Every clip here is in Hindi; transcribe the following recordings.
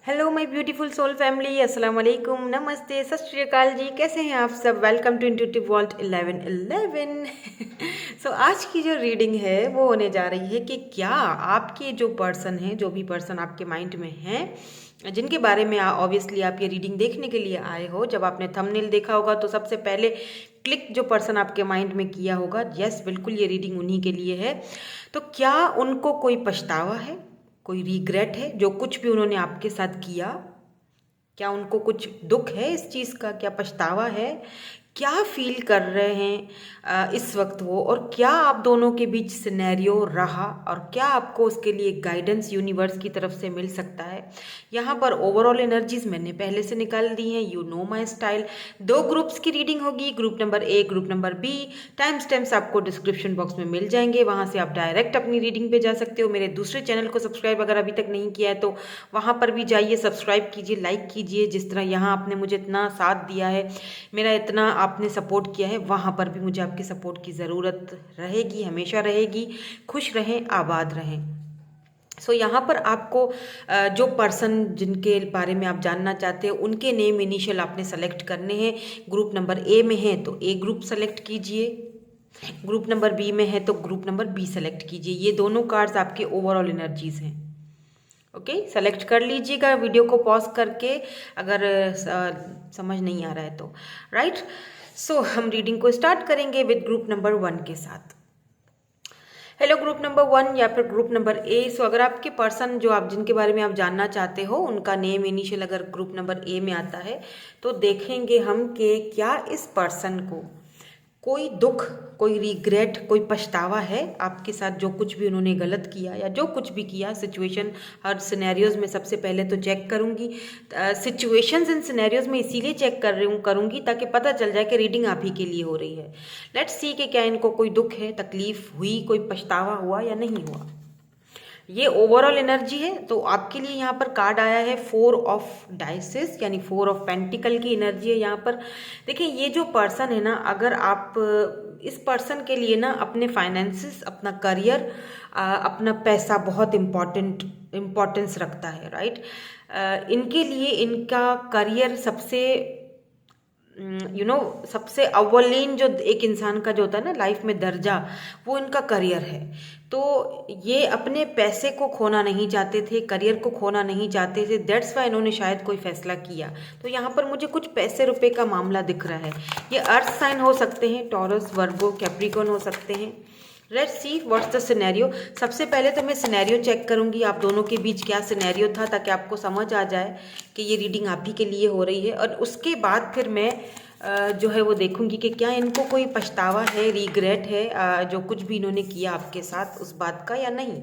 Hello my beautiful soul family, अस्सलाम वालेकुम, नमस्ते, सत श्री अकाल जी। कैसे हैं आप सब? Welcome to intuitive world 1111। So आज की जो रीडिंग है वो होने जा रही है कि क्या आपके जो पर्सन हैं, जो भी पर्सन आपके माइंड में हैं, जिनके बारे में ऑब्वियसली आप ये रीडिंग देखने के लिए आए हो, जब आपने थंबनेल देखा होगा तो सबसे पहले क्लिक जो पर्सन आपके माइंड में किया होगा, यस बिल्कुल ये रीडिंग उन्हीं के लिए है। तो क्या उनको कोई पछतावा है, कोई रिग्रेट है जो कुछ भी उन्होंने आपके साथ किया? क्या उनको कुछ दुख है इस चीज़ का? क्या पछतावा है? क्या फील कर रहे हैं इस वक्त वो? और क्या आप दोनों के बीच सिनेरियो रहा, और क्या आपको उसके लिए गाइडेंस यूनिवर्स की तरफ से मिल सकता है? यहाँ पर ओवरऑल एनर्जीज मैंने पहले से निकाल दी हैं, you know my style. 2 groups की रीडिंग होगी, group number A, group number B. Time stamps आपको डिस्क्रिप्शन बॉक्स में मिल जाएंगे, वहाँ से आप डायरेक्ट अपनी रीडिंग पे जा सकते हो। मेरे दूसरे चैनल को सब्सक्राइब अगर अभी तक नहीं किया है तो वहाँ पर भी जाइए, सब्सक्राइब कीजिए, लाइक कीजिए। जिस तरह यहाँ आपने मुझे इतना साथ दिया है, मेरा इतना आपने सपोर्ट किया है, वहाँ पर भी मुझे आपके सपोर्ट की ज़रूरत रहेगी, हमेशा रहेगी। खुश रहें, आबाद रहें। सो यहाँ पर आपको जो पर्सन जिनके बारे में आप जानना चाहते हैं उनके नेम इनिशियल आपने सेलेक्ट करने हैं। ग्रुप नंबर ए में है तो ए ग्रुप सेलेक्ट कीजिए, ग्रुप नंबर बी में है तो ग्रुप नंबर बी सेलेक्ट कीजिए। ये दोनों कार्ड्स आपके ओवरऑल एनर्जीज हैं। ओके, सेलेक्ट कर लीजिएगा वीडियो को पॉज करके अगर समझ नहीं आ रहा है तो। राइट, सो हम रीडिंग को स्टार्ट करेंगे विद ग्रुप नंबर 1 के साथ। हेलो ग्रुप नंबर 1 या फिर ग्रुप नंबर ए। सो अगर आपके पर्सन जो आप जिनके बारे में आप जानना चाहते हो उनका नेम इनिशियल अगर ग्रुप नंबर ए में आता है तो देखेंगे हम कि क्या इस पर्सन को कोई दुख, कोई रिग्रेट, कोई पछतावा है आपके साथ, जो कुछ भी उन्होंने गलत किया या जो कुछ भी किया। सिचुएशन हर सिनेरियोज में सबसे पहले तो चेक करूंगी, सिचुएशंस इन सिनेरियोज में इसीलिए चेक कर रही हूँ करूंगी ताकि पता चल जाए कि रीडिंग आप ही के लिए हो रही है। लेट्स सी कि क्या इनको कोई दुख है, तकलीफ हुई, कोई पछतावा हुआ या नहीं हुआ। ये ओवरऑल एनर्जी है तो आपके लिए यहाँ पर कार्ड आया है 4 ऑफ डाइसेस, यानी 4 ऑफ पेंटिकल की एनर्जी है यहाँ पर। देखिए ये जो पर्सन है ना, अगर आप इस पर्सन के लिए ना अपने फाइनेंसिस, अपना करियर, अपना पैसा बहुत इम्पोर्टेंस रखता है। राइट, इनके लिए इनका करियर सबसे सबसे अव्वलीन जो एक इंसान का जो होता है ना लाइफ में दर्जा, वो इनका करियर है। तो ये अपने पैसे को खोना नहीं चाहते थे, करियर को खोना नहीं चाहते थे, दैट्स वाई इन्होंने शायद कोई फैसला किया। तो यहाँ पर मुझे कुछ पैसे रुपए का मामला दिख रहा है। ये अर्थ साइन हो सकते हैं, टॉरस, वर्गो, कैप्रिकॉर्न हो सकते हैं। Let's see what's the scenario. सबसे पहले तो मैं सिनेरियो चेक करूंगी आप दोनों के बीच क्या सिनेरियो था, ताकि आपको समझ आ जाए कि ये रीडिंग आप ही के लिए हो रही है। और उसके बाद फिर मैं जो है वो देखूंगी कि क्या इनको कोई पछतावा है, रिग्रेट है जो कुछ भी इन्होंने किया आपके साथ उस बात का या नहीं।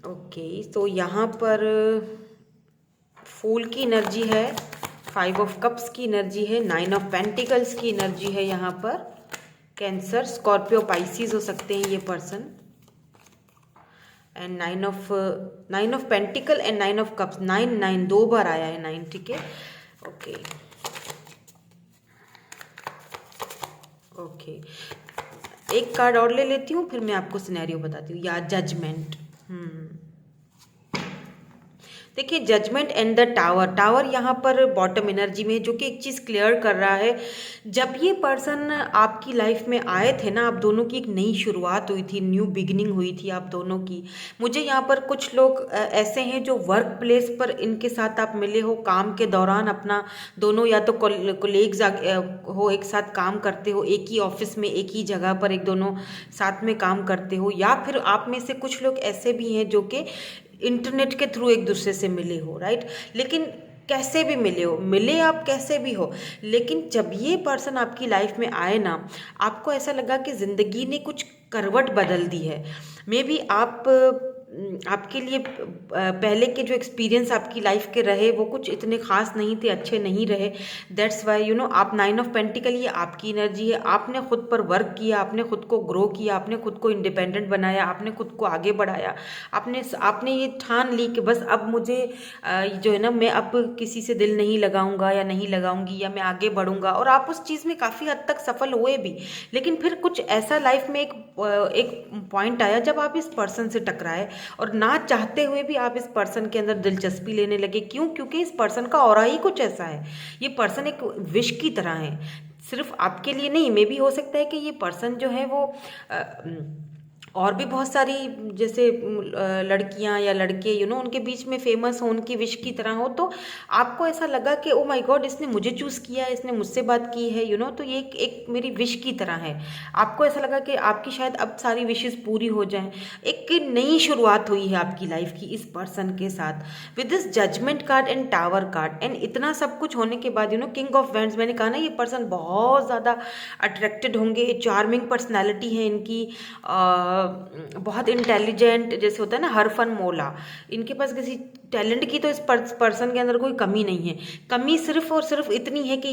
ओके, तो यहाँ पर फूल की एनर्जी है, 5 ऑफ कप्स की एनर्जी है, 9 ऑफ पेंटिकल्स की एनर्जी है यहाँ पर। कैंसर, स्कॉर्पियो, पाइसिस हो सकते हैं ये person. And 9 of pentacle and 9 of cups, 9 2 बार आया है 9, ठीक है। ओके ओके, एक कार्ड और ले लेती हूँ फिर मैं आपको सिनेरियो बताती हूँ। या जजमेंट, देखिए judgement and the tower. Tower यहाँ पर बॉटम एनर्जी में, जो कि एक चीज़ क्लियर कर रहा है, जब ये पर्सन आपकी लाइफ में आए थे ना, आप दोनों की एक नई शुरुआत हुई थी, न्यू बिगिनिंग हुई थी आप दोनों की। मुझे यहाँ पर कुछ लोग ऐसे हैं जो वर्क प्लेस पर इनके साथ आप मिले हो, काम के दौरान अपना दोनों या तो कोलेग्स हो, एक साथ काम करते हो, एक ही ऑफिस में एक ही जगह पर एक दोनों साथ में काम करते हो। या फिर आप में से कुछ लोग ऐसे भी हैं जो कि इंटरनेट के थ्रू एक दूसरे से मिले हो। राइट, लेकिन कैसे भी मिले हो, मिले आप कैसे भी हो, लेकिन जब ये पर्सन आपकी लाइफ में आए ना, आपको ऐसा लगा कि ज़िंदगी ने कुछ करवट बदल दी है। मे बी आप आपके लिए पहले के जो एक्सपीरियंस आपकी लाइफ के रहे वो कुछ इतने खास नहीं थे, अच्छे नहीं रहे। दैट्स वाई आप 9 ऑफ पेंटिकल, ये आपकी एनर्जी है। आपने खुद पर वर्क किया, आपने खुद को ग्रो किया, आपने खुद को इंडिपेंडेंट बनाया, आपने खुद को आगे बढ़ाया। आपने आपने ये ठान ली कि बस अब मुझे जो है ना, मैं अब किसी से दिल नहीं लगाऊंगा या नहीं लगाऊंगी, या मैं आगे बढ़ूंगा। और आप उस चीज़ में काफ़ी हद तक सफल हुए भी। लेकिन फिर कुछ ऐसा लाइफ में एक पॉइंट आया जब आप इस पर्सन से टकराए, और ना चाहते हुए भी आप इस पर्सन के अंदर दिलचस्पी लेने लगे। क्यों? क्योंकि इस पर्सन का ऑरा ही कुछ ऐसा है। ये पर्सन एक विश की तरह है, सिर्फ आपके लिए नहीं। मे भी हो सकता है कि ये पर्सन जो है वो और भी बहुत सारी, जैसे लड़कियां या लड़के उनके बीच में फेमस हो, उनकी विश की तरह हो। तो आपको ऐसा लगा कि ओ माय गॉड, इसने मुझे चूज़ किया है, इसने मुझसे बात की है, तो ये एक मेरी विश की तरह है। आपको ऐसा लगा कि आपकी शायद अब सारी विशेस पूरी हो जाएं। एक नई शुरुआत हुई है आपकी लाइफ की इस पर्सन के साथ, with this judgement card and tower card. And इतना सब कुछ होने के बाद किंग ऑफ वैंड्स, मैंने कहा ना, ये पर्सन बहुत ज़्यादा अट्रैक्टेड होंगे। चार्मिंग पर्सनैलिटी है इनकी, बहुत इंटेलिजेंट, जैसे होता है ना हरफन मौला। इनके पास किसी टैलेंट की तो इस पर्सन के अंदर कोई कमी नहीं है। कमी सिर्फ और सिर्फ इतनी है कि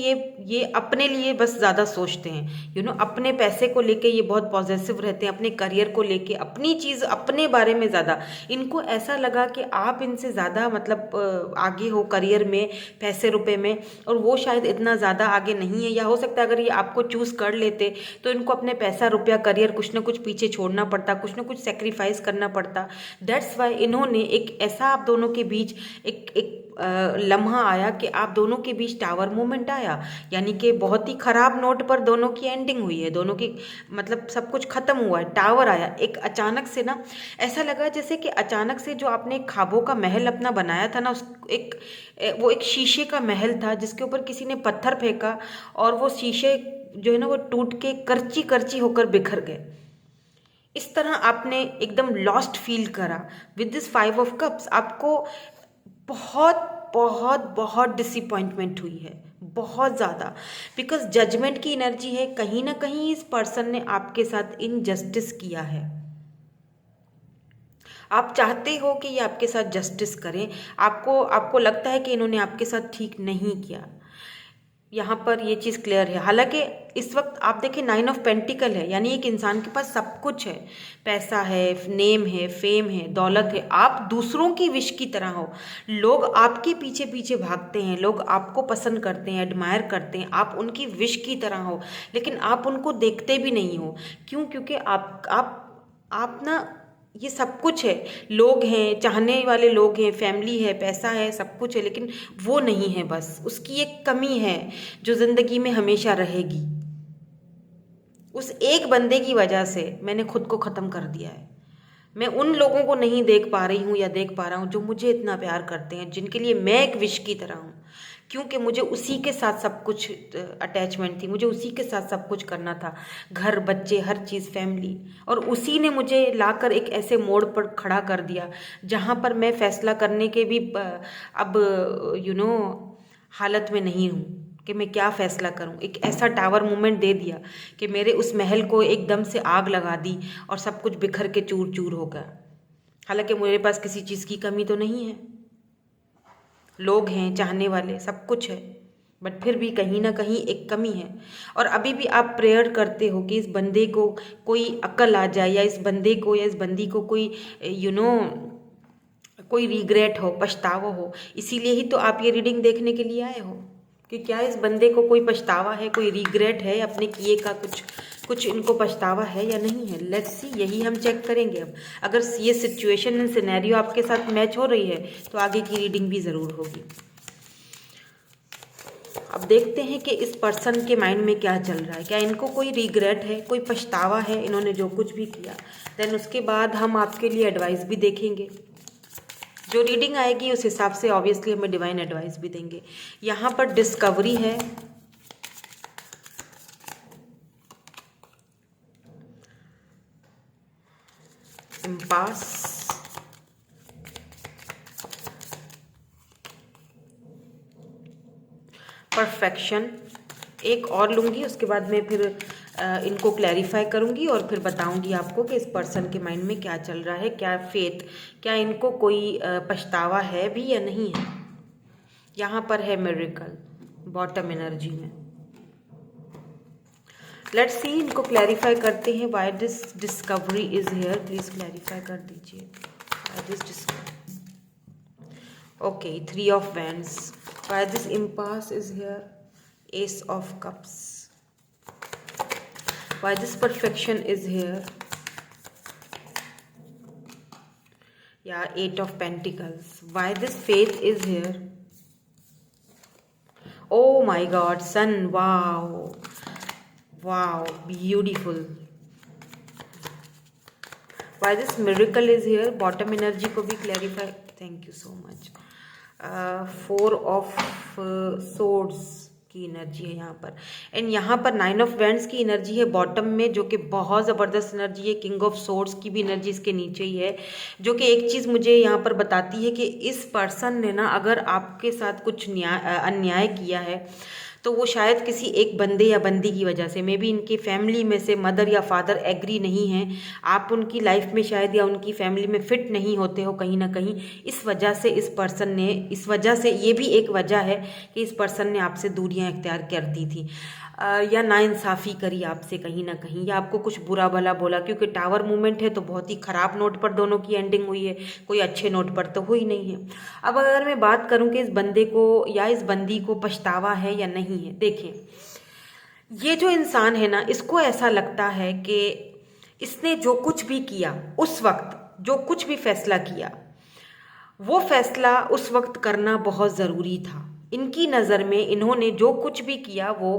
ये अपने लिए बस ज़्यादा सोचते हैं। अपने पैसे को लेके ये बहुत पॉजिटिव रहते हैं, अपने करियर को लेके, अपनी चीज़, अपने बारे में ज़्यादा। इनको ऐसा लगा कि आप इनसे ज़्यादा मतलब आगे हो करियर में, पैसे रुपए में, और वो शायद इतना ज़्यादा आगे नहीं है। या हो सकता है अगर ये आपको चूज़ कर लेते तो इनको अपने पैसा रुपया करियर कुछ ना कुछ पीछे छोड़ना पड़ता, कुछ ना कुछ सेक्रीफाइस करना पड़ता। दैट्स वाई इन्होंने एक ऐसा आप दोनों के बीच एक लम्हा आया कि आप दोनों के बीच टावर मूवमेंट आया। यानी कि बहुत ही खराब नोट पर दोनों की एंडिंग हुई है, दोनों की मतलब सब कुछ खत्म हुआ है, टावर आया। एक अचानक से ना ऐसा लगा जैसे कि अचानक से जो आपने ख्वाबों का महल अपना बनाया था ना, वो एक शीशे का महल था जिसके ऊपर किसी ने पत्थर फेंका, और वो शीशे जो है ना वो टूट के करची करची होकर बिखर गए। इस तरह आपने एकदम लॉस्ट फील करा। विद दिस 5 ऑफ कप्स आपको बहुत बहुत बहुत डिसअपॉइंटमेंट हुई है, बहुत ज़्यादा। बिकॉज जजमेंट की एनर्जी है, कहीं ना कहीं इस पर्सन ने आपके साथ इनजस्टिस किया है। आप चाहते हो कि ये आपके साथ जस्टिस करें, आपको लगता है कि इन्होंने आपके साथ ठीक नहीं किया। यहाँ पर ये चीज़ क्लियर है। हालांकि इस वक्त आप देखें 9 ऑफ पेंटिकल है, यानी एक इंसान के पास सब कुछ है, पैसा है, नेम है, फेम है, दौलत है। आप दूसरों की विश की तरह हो, लोग आपके पीछे पीछे भागते हैं, लोग आपको पसंद करते हैं, एडमायर करते हैं, आप उनकी विश की तरह हो। लेकिन आप उनको देखते भी नहीं हो। क्यों? क्योंकि आप ना, ये सब कुछ है, लोग हैं, चाहने वाले लोग हैं, फैमिली है, पैसा है, सब कुछ है, लेकिन वो नहीं है। बस उसकी एक कमी है जो ज़िंदगी में हमेशा रहेगी। उस एक बंदे की वजह से मैंने खुद को ख़त्म कर दिया है। मैं उन लोगों को नहीं देख पा रही हूँ या देख पा रहा हूँ जो मुझे इतना प्यार करते हैं, जिनके लिए मैं एक विश की तरह हूँ। क्योंकि मुझे उसी के साथ सब कुछ अटैचमेंट थी, मुझे उसी के साथ सब कुछ करना था, घर, बच्चे, हर चीज़, फैमिली। और उसी ने मुझे लाकर एक ऐसे मोड़ पर खड़ा कर दिया जहाँ पर मैं फैसला करने के भी अब हालत में नहीं हूँ कि मैं क्या फ़ैसला करूं। एक ऐसा टावर मूवमेंट दे दिया कि मेरे उस महल को एकदम से आग लगा दी और सब कुछ बिखर के चूर चूर हो गया। हालांकि मेरे पास किसी चीज़ की कमी तो नहीं है, लोग हैं, चाहने वाले, सब कुछ है, बट फिर भी कहीं ना कहीं एक कमी है। और अभी भी आप प्रेयर करते हो कि इस बंदे को कोई अक्ल आ जाए, या इस बंदे को या इस बंदी को कोई कोई रिग्रेट हो, पछतावा हो। इसीलिए ही तो आप ये रीडिंग देखने के लिए आए हो कि क्या इस बंदे को कोई पछतावा है, कोई रिग्रेट है अपने किए का, कुछ इनको पछतावा है या नहीं है। लेट्स सी, यही हम चेक करेंगे अब। अगर ये सिचुएशन एंड सिनेरियो आपके साथ मैच हो रही है तो आगे की रीडिंग भी ज़रूर होगी। अब देखते हैं कि इस पर्सन के माइंड में क्या चल रहा है। क्या इनको कोई रिग्रेट है, कोई पछतावा है इन्होंने जो कुछ भी किया। देन उसके बाद हम आपके लिए एडवाइस भी देखेंगे। जो रीडिंग आएगी उस हिसाब से ऑब्वियसली हमें डिवाइन एडवाइस भी देंगे। यहाँ पर डिस्कवरी है, इम्पास, परफेक्शन। एक और लूँगी, उसके बाद में फिर इनको क्लैरिफाई करूँगी और फिर बताऊँगी आपको कि इस पर्सन के माइंड में क्या चल रहा है, क्या फेथ, क्या इनको कोई पछतावा है भी या नहीं है। यहाँ पर है मिरेकल बॉटम एनर्जी में। लेट्स सी, इनको क्लैरिफाई करते हैं। Why this discovery is here, please clarify कर दीजिए। Why this discovery, okay 3 of wands. Why this impasse is here, S of cups. Why this perfection is here, या 8 of pentacles. Why this faith is here, oh my god, sun, wow, wow, beautiful. Why this miracle is here, bottom energy को भी clarify, thank you so much. 4 of swords की एनर्जी है यहाँ पर, एंड यहाँ पर 9 ऑफ वैंड्स की एनर्जी है बॉटम में, जो कि बहुत ज़बरदस्त एनर्जी है। किंग ऑफ सोर्ड्स की भी एनर्जी इसके नीचे ही है, जो कि एक चीज़ मुझे यहाँ पर बताती है कि इस पर्सन ने ना अगर आपके साथ कुछ अन्याय किया है तो वो शायद किसी एक बंदे या बंदी की वजह से, मे बी इनकी फैमिली में से मदर या फादर एग्री नहीं हैं, आप उनकी लाइफ में शायद या उनकी फैमिली में फिट नहीं होते हो कहीं ना कहीं। इस वजह से इस पर्सन ने, इस वजह से ये भी एक वजह है कि इस पर्सन ने आपसे दूरियां इख्तियार कर दी थी, या नाइंसाफ़ी करी आपसे कहीं ना कहीं, या आपको कुछ बुरा भला बोला, क्योंकि टावर मूवमेंट है तो बहुत ही ख़राब नोट पर दोनों की एंडिंग हुई है, कोई अच्छे नोट पर तो हुई नहीं है। अब अगर मैं बात करूं कि इस बंदे को या इस बंदी को पछतावा है या नहीं है, देखें ये जो इंसान है ना, इसको ऐसा लगता है कि इसने जो कुछ भी किया उस वक्त, जो कुछ भी फैसला किया वो फैसला उस वक्त करना बहुत ज़रूरी था। इनकी नज़र में इन्होंने जो कुछ भी किया वो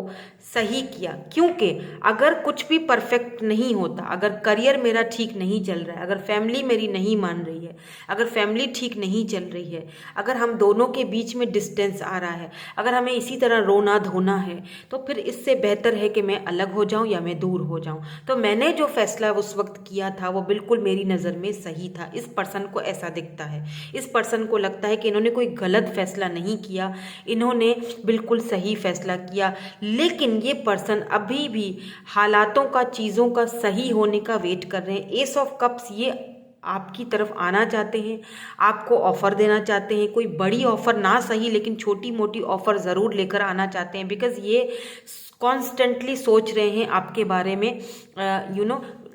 सही किया, क्योंकि अगर कुछ भी परफेक्ट नहीं होता, अगर करियर मेरा ठीक नहीं चल रहा है, अगर फैमिली मेरी नहीं मान रही है, अगर फैमिली ठीक नहीं चल रही है, अगर हम दोनों के बीच में डिस्टेंस आ रहा है, अगर हमें इसी तरह रोना धोना है, तो फिर इससे बेहतर है कि मैं अलग हो जाऊं या मैं दूर हो जाऊं। तो मैंने जो फैसला उस वक्त किया था वो बिल्कुल मेरी नज़र में सही था। इस पर्सन को ऐसा दिखता है, इस पर्सन को लगता है कि इन्होंने कोई गलत फैसला नहीं किया, इन्होंने बिल्कुल सही फैसला किया। लेकिन ये पर्सन अभी भी हालातों का, चीज़ों का सही होने का वेट कर रहे हैं। एस ऑफ कप्स, ये आपकी तरफ आना चाहते हैं, आपको ऑफ़र देना चाहते हैं, कोई बड़ी ऑफ़र ना सही लेकिन छोटी मोटी ऑफ़र ज़रूर लेकर आना चाहते हैं, बिकॉज़ ये कॉन्स्टेंटली सोच रहे हैं आपके बारे में।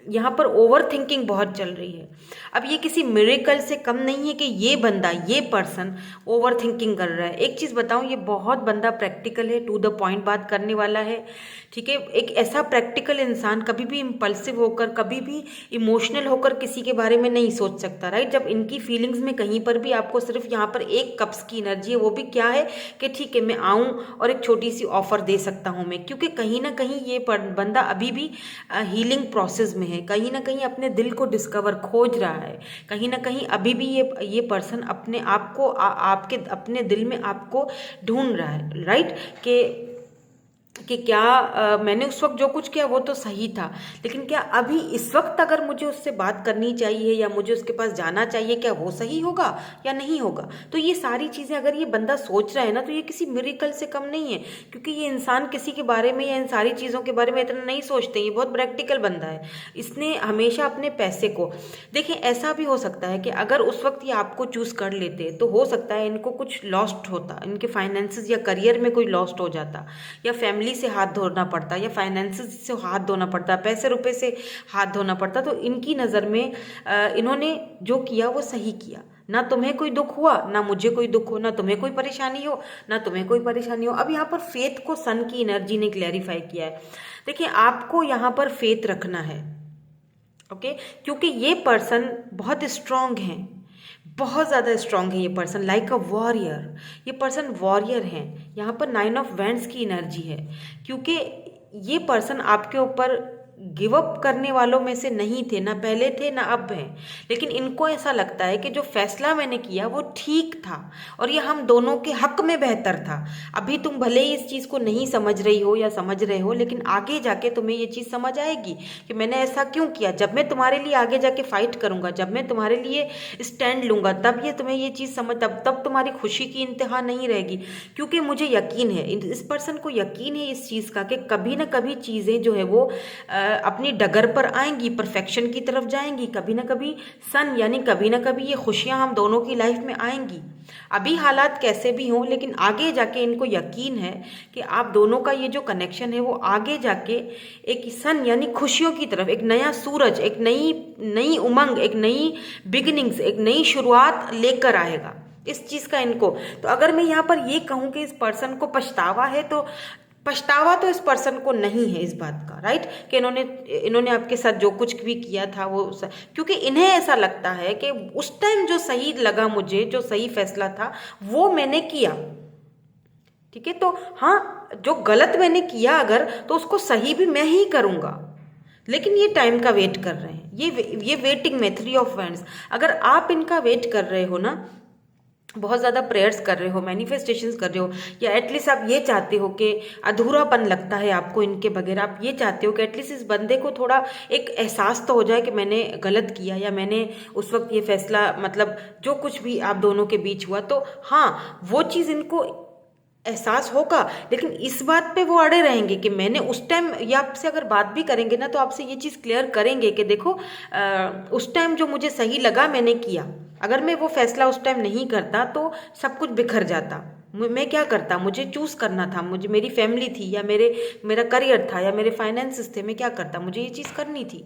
यहाँ पर ओवर थिंकिंग बहुत चल रही है। अब ये किसी मिरेकल से कम नहीं है कि ये बंदा, ये पर्सन ओवर थिंकिंग कर रहा है। एक चीज़ बताऊँ, ये बहुत बंदा प्रैक्टिकल है, टू द पॉइंट बात करने वाला है, ठीक है। एक ऐसा प्रैक्टिकल इंसान कभी भी इम्पल्सिव होकर, कभी भी इमोशनल होकर किसी के बारे में नहीं सोच सकता, राइट। जब इनकी फीलिंग्स में कहीं पर भी आपको सिर्फ यहाँ पर एक कप्स की एनर्जी है, वो भी क्या है कि ठीक है मैं आऊँ और एक छोटी सी ऑफर दे सकता हूँ मैं, क्योंकि कहीं ना कहीं ये बंदा अभी भी हीलिंग प्रोसेस में है, कहीं ना कहीं अपने दिल को डिस्कवर खोज रहा है, कहीं ना कहीं अभी भी ये पर्सन अपने आप को आपके अपने दिल में आपको ढूंढ रहा है, राइट। कि क्या मैंने उस वक्त जो कुछ किया वो तो सही था, लेकिन क्या अभी इस वक्त अगर मुझे उससे बात करनी चाहिए या मुझे उसके पास जाना चाहिए, क्या वो सही होगा या नहीं होगा। तो ये सारी चीज़ें अगर ये बंदा सोच रहा है ना, तो ये किसी मिरेकल से कम नहीं है, क्योंकि ये इंसान किसी के बारे में या इन सारी चीज़ों के बारे में इतना नहीं सोचते। ये बहुत प्रैक्टिकल बंदा है। इसने हमेशा अपने पैसे को, देखें ऐसा भी हो सकता है कि अगर उस वक्त ये आपको चूज़ कर लेते तो हो सकता है इनको कुछ लॉस्ट होता, इनके फाइनेंसेस या करियर में कोई लॉस्ट हो जाता, या फैमिली से हाथ धोना पड़ता, या फाइनेंसेस से हाथ धोना पड़ता, पैसे रुपए से हाथ धोना पड़ता। तो इनकी नज़र में इन्होंने जो किया वो सही किया। ना तुम्हें कोई दुख हुआ, ना मुझे कोई दुख हो, ना तुम्हें कोई परेशानी हो, ना तुम्हें कोई परेशानी हो। अब यहाँ पर फेथ को सन की एनर्जी ने क्लैरिफाई किया है। देखिए आपको यहाँ पर फेथ रखना है, ओके, क्योंकि ये पर्सन बहुत स्ट्रांग हैं, बहुत ज़्यादा स्ट्रांग है ये पर्सन, लाइक अ वॉरियर। ये पर्सन वॉरियर हैं। यहाँ पर 9 ऑफ वैंड्स की एनर्जी है, क्योंकि ये पर्सन आपके ऊपर गिव अप करने वालों में से नहीं थे, ना पहले थे ना अब हैं, लेकिन इनको ऐसा लगता है कि जो फैसला मैंने किया वो ठीक था और ये हम दोनों के हक में बेहतर था। अभी तुम भले ही इस चीज़ को नहीं समझ रही हो या समझ रहे हो, लेकिन आगे जाके तुम्हें ये चीज़ समझ आएगी कि मैंने ऐसा क्यों किया। जब मैं तुम्हारे लिए आगे जाके फाइट करूंगा, जब मैं तुम्हारे लिए स्टैंड लूंगा, तब ये तुम्हें ये चीज़ समझ, तब तुम्हारी खुशी की इंतहा नहीं रहेगी। क्योंकि मुझे यकीन है, इस पर्सन को यकीन है इस चीज़ का कि कभी ना कभी चीज़ें जो है वो अपनी डगर पर आएंगी, परफेक्शन की तरफ जाएंगी। कभी ना कभी सन यानी कभी ना कभी ये खुशियां हम दोनों की लाइफ में आएंगी। अभी हालात कैसे भी हों, लेकिन आगे जाके इनको यकीन है कि आप दोनों का ये जो कनेक्शन है वो आगे जाके एक सन यानी खुशियों की तरफ, एक नया सूरज, एक नई नई उमंग, एक नई बिगिनिंग्स, एक नई शुरुआत लेकर आएगा। इस चीज़ का इनको, तो अगर मैं यहाँ पर ये कहूँ कि इस पर्सन को पछतावा है, तो पछतावा तो इस पर्सन को नहीं है इस बात का, राइट, कि इन्होंने आपके साथ जो कुछ भी किया था वो क्योंकि इन्हें ऐसा लगता है कि उस टाइम जो सही लगा मुझे, जो सही फैसला था वो मैंने किया। ठीक है, तो हाँ, जो गलत मैंने किया अगर, तो उसको सही भी मैं ही करूँगा। लेकिन ये टाइम का वेट कर रहे हैं, ये वेटिंग में 3 ऑफ वैंड्स। अगर आप इनका वेट कर रहे हो ना, बहुत ज़्यादा प्रेयर्स कर रहे हो, मैनिफेस्टेशंस कर रहे हो, या एटलीस्ट आप ये चाहते हो कि अधूरापन लगता है आपको इनके बगैर, आप ये चाहते हो कि एटलीस्ट इस बंदे को थोड़ा एक एहसास तो हो जाए कि मैंने गलत किया या मैंने उस वक्त ये फैसला, मतलब जो कुछ भी आप दोनों के बीच हुआ, तो हाँ वो चीज़ इनको एहसास होगा। लेकिन इस बात पे वो अड़े रहेंगे कि मैंने उस टाइम, या आपसे अगर बात भी करेंगे ना तो आपसे ये चीज़ क्लियर करेंगे कि देखो उस टाइम जो मुझे सही लगा मैंने किया। अगर मैं वो फैसला उस टाइम नहीं करता तो सब कुछ बिखर जाता। मैं क्या करता, मुझे चूज़ करना था, मुझे मेरी फैमिली थी या मेरा करियर था या मेरे फाइनेंसेस थे, मैं क्या करता, मुझे ये चीज़ करनी थी।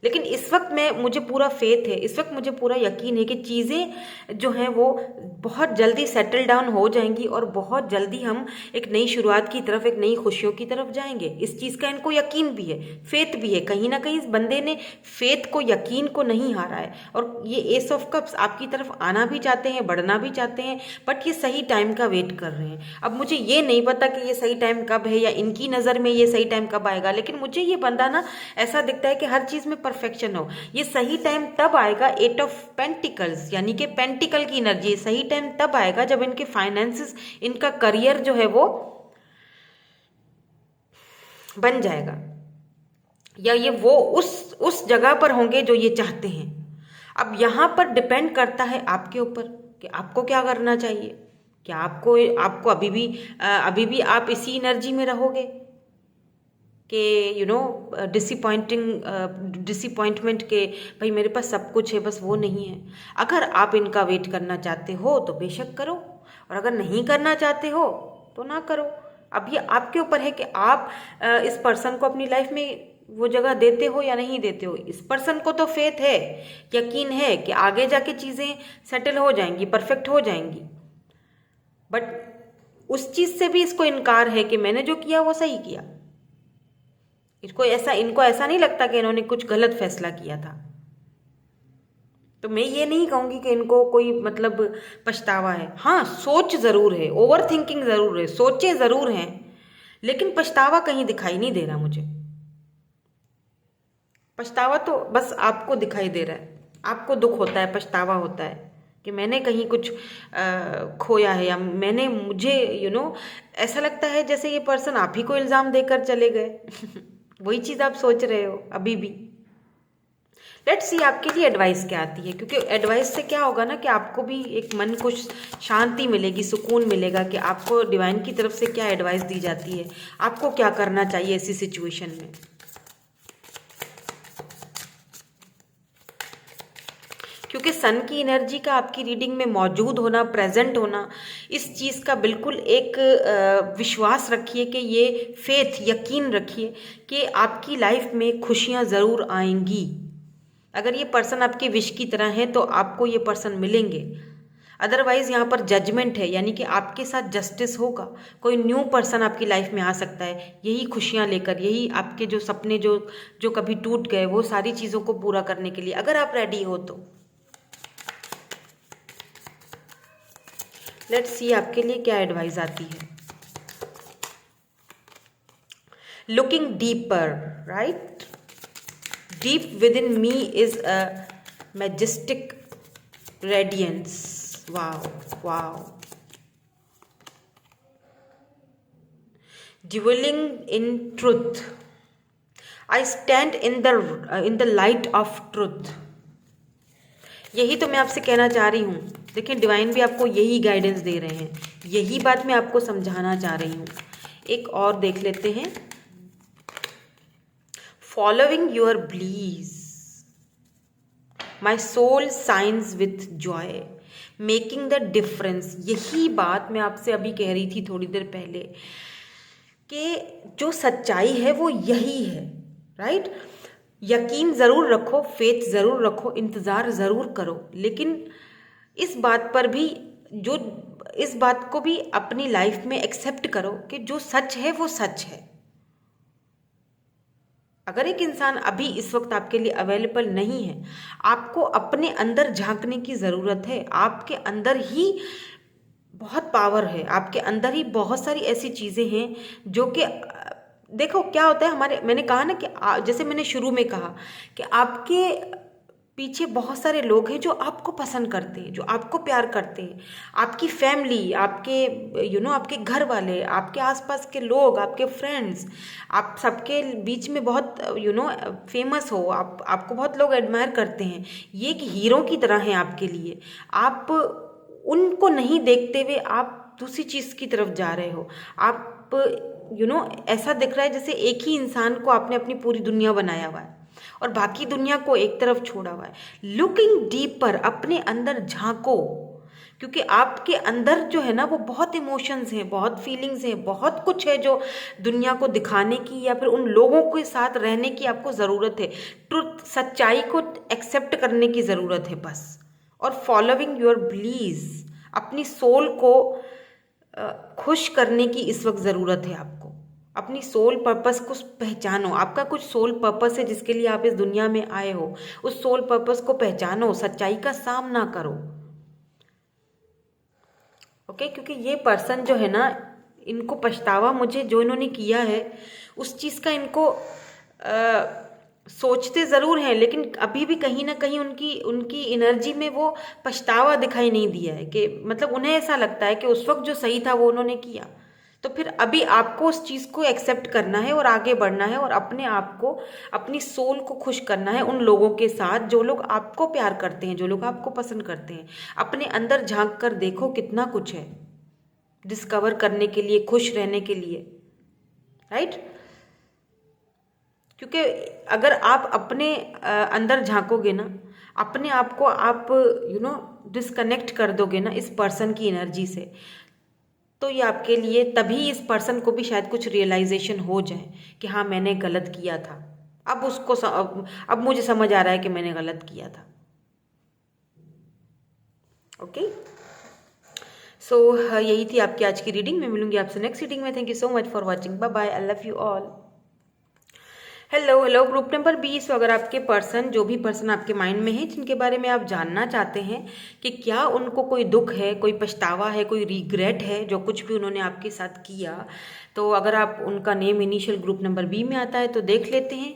लेकिन इस वक्त मुझे पूरा फेथ है, इस वक्त मुझे पूरा यकीन है कि चीज़ें जो हैं वो बहुत जल्दी सेटल डाउन हो जाएंगी और बहुत जल्दी हम एक नई शुरुआत की तरफ, एक नई खुशियों की तरफ जाएंगे। इस चीज़ का इनको यकीन भी है, फेथ भी है। कहीं ना कहीं इस बंदे ने फेथ को, यकीन को नहीं हारा है और ये एस ऑफ कप्स आपकी तरफ आना भी चाहते हैं, बढ़ना भी चाहते हैं, बट ये सही टाइम का वेट कर रहे हैं। अब मुझे ये नहीं पता कि ये सही टाइम कब है या इनकी नज़र में ये सही टाइम कब आएगा, लेकिन मुझे ये बंदा ना ऐसा दिखता है कि हर चीज़ में परफेक्शन हो। ये सही टाइम तब आएगा, 8 ऑफ पेंटिकल्स यानी कि पेंटिकल की एनर्जी, सही टाइम तब आएगा जब इनके फाइनेंसेस, इनका करियर जो है वो बन जाएगा, या ये वो उस जगह पर होंगे जो ये चाहते हैं। अब यहाँ पर डिपेंड करता है आपके ऊपर कि आपको क्या करना चाहिए। क्या आपको अभी भी आप इसी एनर्जी में रहोगे कि डिसअपॉइंटमेंट के भाई मेरे पास सब कुछ है बस वो नहीं है। अगर आप इनका वेट करना चाहते हो तो बेशक करो, और अगर नहीं करना चाहते हो तो ना करो। अब ये आपके ऊपर है कि आप इस पर्सन को अपनी लाइफ में वो जगह देते हो या नहीं देते हो। इस पर्सन को तो फेथ है, यकीन है कि आगे जाके चीज़ें सेटल हो जाएंगी, परफेक्ट हो जाएंगी, बट उस चीज़ से भी इसको इनकार है कि मैंने जो किया वो सही किया। इनको ऐसा नहीं लगता कि इन्होंने कुछ गलत फैसला किया था। तो मैं ये नहीं कहूँगी कि इनको कोई मतलब पछतावा है। हाँ, सोच ज़रूर है, ओवर थिंकिंग ज़रूर है, सोचे ज़रूर हैं, लेकिन पछतावा कहीं दिखाई नहीं दे रहा मुझे। पछतावा तो बस आपको दिखाई दे रहा है, आपको दुख होता है, पछतावा होता है कि मैंने कहीं कुछ खोया है, या मुझे ऐसा लगता है जैसे ये पर्सन आप ही को इल्ज़ाम देकर चले गए। वही चीज़ आप सोच रहे हो अभी भी। लेट्स सी आपके लिए एडवाइस क्या आती है, क्योंकि एडवाइस से क्या होगा ना कि आपको भी एक मन को शांति मिलेगी, सुकून मिलेगा कि आपको डिवाइन की तरफ से क्या एडवाइस दी जाती है, आपको क्या करना चाहिए ऐसी सिचुएशन में। क्योंकि सन की एनर्जी का आपकी रीडिंग में मौजूद होना, प्रेजेंट होना, इस चीज़ का बिल्कुल एक विश्वास रखिए कि ये फेथ, यकीन रखिए कि आपकी लाइफ में खुशियाँ ज़रूर आएंगी। अगर ये पर्सन आपकी विश की तरह है तो आपको ये पर्सन मिलेंगे। अदरवाइज़ यहाँ पर जजमेंट है, यानी कि आपके साथ जस्टिस होगा। कोई न्यू पर्सन आपकी लाइफ में आ सकता है यही खुशियाँ लेकर, यही आपके जो सपने जो कभी टूट गए वो सारी चीज़ों को पूरा करने के लिए, अगर आप रेडी हो तो। लेट्स सी आपके लिए क्या एडवाइस आती है। looking deeper, right? Deep within me is a majestic radiance. Wow, wow. Dwelling in truth, I stand in the light of truth. यही तो मैं आपसे कहना चाह रही हूँ. देखिए, डिवाइन भी आपको यही गाइडेंस दे रहे हैं, यही बात मैं आपको समझाना चाह रही हूँ. एक और देख लेते हैं. Following your bliss, my soul sings with joy, making the difference. यही बात मैं आपसे अभी कह रही थी थोड़ी देर पहले, कि जो सच्चाई है वो यही है, राइट? यकीन ज़रूर रखो, फेथ ज़रूर रखो, इंतज़ार ज़रूर करो, लेकिन इस बात पर भी, जो इस बात को भी अपनी लाइफ में एक्सेप्ट करो कि जो सच है वो सच है. अगर एक इंसान अभी इस वक्त आपके लिए अवेलेबल नहीं है, आपको अपने अंदर झांकने की ज़रूरत है. आपके अंदर ही बहुत पावर है, आपके अंदर ही बहुत सारी ऐसी चीज़ें हैं जो कि, देखो क्या होता है हमारे, मैंने कहा ना कि जैसे मैंने शुरू में कहा कि आपके पीछे बहुत सारे लोग हैं जो आपको पसंद करते हैं, जो आपको प्यार करते हैं. आपकी फैमिली, आपके आपके घर वाले, आपके आसपास के लोग, आपके फ्रेंड्स, आप सबके बीच में बहुत फेमस हो, आपको बहुत लोग एडमायर करते हैं. ये एक हीरो की तरह हैं आपके लिए. आप उनको नहीं देखते हुए आप दूसरी चीज़ की तरफ जा रहे हो. आप ऐसा दिख रहा है जैसे एक ही इंसान को आपने अपनी पूरी दुनिया बनाया हुआ है और बाकी दुनिया को एक तरफ छोड़ा हुआ है. लुकिंग डीपर, अपने अंदर झांको, क्योंकि आपके अंदर जो है ना वो बहुत इमोशंस हैं, बहुत फीलिंग्स हैं, बहुत कुछ है जो दुनिया को दिखाने की या फिर उन लोगों के साथ रहने की आपको ज़रूरत है. ट्रुथ, सच्चाई को एक्सेप्ट करने की ज़रूरत है बस. और फॉलोइंग योर ब्लीज, अपनी सोल को खुश करने की इस वक्त ज़रूरत है आपको. अपनी सोल पर्पस को पहचानो. आपका कुछ सोल पर्पस है जिसके लिए आप इस दुनिया में आए हो. उस सोल पर्पस को पहचानो, सच्चाई का सामना करो. ओके? क्योंकि ये पर्सन जो है ना, इनको पछतावा मुझे जो इन्होंने किया है उस चीज़ का इनको सोचते ज़रूर हैं, लेकिन अभी भी कहीं ना कहीं उनकी एनर्जी में वो पछतावा दिखाई नहीं दिया है. कि मतलब उन्हें ऐसा लगता है कि उस वक्त जो सही था वो उन्होंने किया. तो फिर अभी आपको उस चीज़ को एक्सेप्ट करना है और आगे बढ़ना है और अपने आप को, अपनी सोल को खुश करना है उन लोगों के साथ जो लोग आपको प्यार करते हैं, जो लोग आपको पसंद करते हैं. अपने अंदर झांक कर देखो, कितना कुछ है डिस्कवर करने के लिए, खुश रहने के लिए, राइट? क्योंकि अगर आप अपने अंदर झांकोगे ना, अपने आप को आप डिस्कनेक्ट कर दोगे ना इस पर्सन की एनर्जी से, तो ये आपके लिए, तभी इस पर्सन को भी शायद कुछ रियलाइजेशन हो जाए कि हाँ मैंने गलत किया था. अब मुझे समझ आ रहा है कि मैंने गलत किया था. ओके, सो यही थी आपकी आज की रीडिंग. मैं मिलूंगी आपसे नेक्स्ट रीडिंग में. Thank you so much for watching. Bye bye. I love you all. Hello group number 20. तो अगर आपके पर्सन, जो भी पर्सन आपके माइंड में है, जिनके बारे में आप जानना चाहते हैं कि क्या उनको कोई दुख है, कोई पछतावा है, कोई रिग्रेट है जो कुछ भी उन्होंने आपके साथ किया, तो अगर आप उनका name initial group number B में आता है तो देख लेते हैं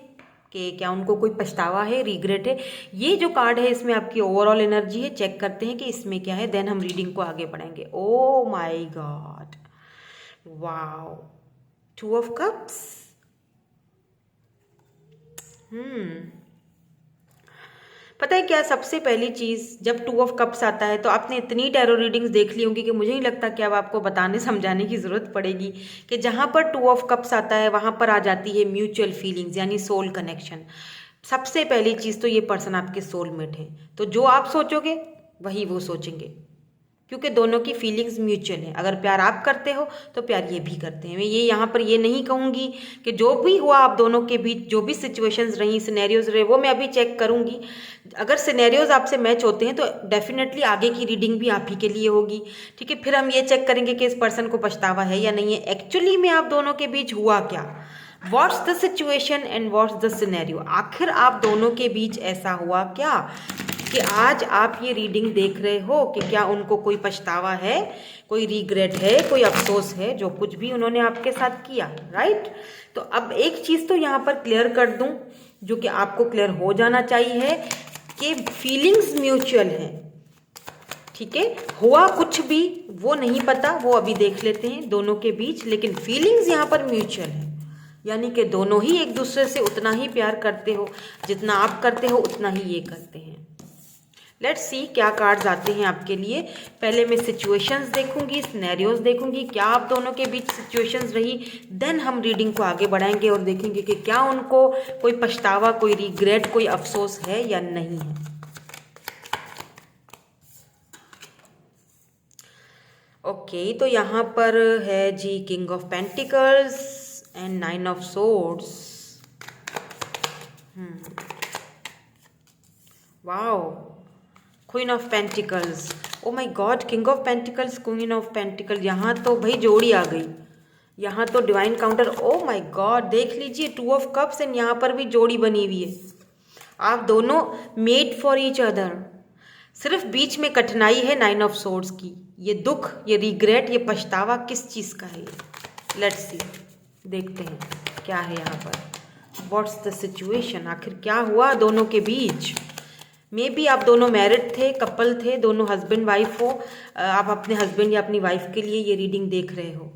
कि क्या उनको कोई पछतावा है, रिग्रेट है. ये जो कार्ड है इसमें आपकी ओवरऑल एनर्जी है. चेक करते हैं कि इसमें क्या है, देन हम रीडिंग को आगे बढ़ेंगे. ओ माई गॉड, वाओ, 2 ऑफ कप्स. पता है क्या, सबसे पहली चीज़, जब 2 ऑफ कप्स आता है तो आपने इतनी टैरो रीडिंग्स देख ली होंगी कि मुझे नहीं लगता कि अब आपको बताने समझाने की ज़रूरत पड़ेगी कि जहाँ पर 2 ऑफ कप्स आता है वहाँ पर आ जाती है म्यूचुअल फीलिंग्स, यानी सोल कनेक्शन. सबसे पहली चीज़ तो ये पर्सन आपके सोलमेट है. तो जो आप सोचोगे वही वो सोचेंगे, क्योंकि दोनों की फीलिंग्स म्यूचुअल है. अगर प्यार आप करते हो तो प्यार ये भी करते हैं. मैं ये यहाँ पर ये नहीं कहूँगी कि जो भी हुआ आप दोनों के बीच, जो भी सिचुएशंस रही, सिनेरियोज रहे, वो मैं अभी चेक करूँगी. अगर सिनेरियोज आपसे मैच होते हैं तो डेफिनेटली आगे की रीडिंग भी आप ही के लिए होगी. ठीक है, फिर हम ये चेक करेंगे कि इस पर्सन को पछतावा है या नहीं है, एक्चुअली में आप दोनों के बीच हुआ क्या, what's the situation and what's the scenario. आखिर आप दोनों के बीच ऐसा हुआ क्या कि आज आप ये रीडिंग देख रहे हो कि क्या उनको कोई पछतावा है, कोई रिग्रेट है, कोई अफसोस है जो कुछ भी उन्होंने आपके साथ किया, राइट। तो अब एक चीज़ तो यहाँ पर क्लियर कर दूँ, जो कि आपको क्लियर हो जाना चाहिए कि फीलिंग्स म्यूचुअल हैं, ठीक है। हुआ कुछ भी वो नहीं पता, वो अभी देख लेते हैं दोनों के बीच, लेकिन फीलिंग्स यहाँ पर म्यूचुअल है, यानी कि दोनों ही एक दूसरे से उतना ही प्यार करते हो जितना आप करते हो, उतना ही ये करते हैं। लेट्स सी क्या कार्ड्स आते हैं आपके लिए। पहले मैं सिचुएशंस देखूंगी, सिनेरियोज देखूंगी, क्या आप दोनों के बीच सिचुएशंस रही, देन हम रीडिंग को आगे बढ़ाएंगे और देखेंगे कि क्या उनको कोई पछतावा, कोई रिग्रेट, कोई अफसोस है या नहीं है। ओके, तो यहाँ पर है जी king of pentacles and 9 of swords. Wow, queen of pentacles, oh my god, king of pentacles, queen of pentacle, यहाँ तो भाई जोड़ी आ गई, यहाँ तो divine counter, oh my god, देख लीजिए 2 ऑफ कप्स एंड यहाँ पर भी जोड़ी बनी हुई है। आप दोनों मेड फॉर ईच अदर। सिर्फ बीच में कठिनाई है 9 ऑफ सोर्ड्स की, ये दुख, ये रिग्रेट, ये पछतावा किस चीज़ का है। लेट्स सी, देखते हैं क्या है यहाँ पर। व्हाट्स द सिचुएशन, आखिर क्या हुआ दोनों के बीच। मे बी आप दोनों मैरिड थे, कपल थे, दोनों हस्बैंड वाइफ हो, आप अपने हस्बैंड या अपनी वाइफ के लिए ये रीडिंग देख रहे हो।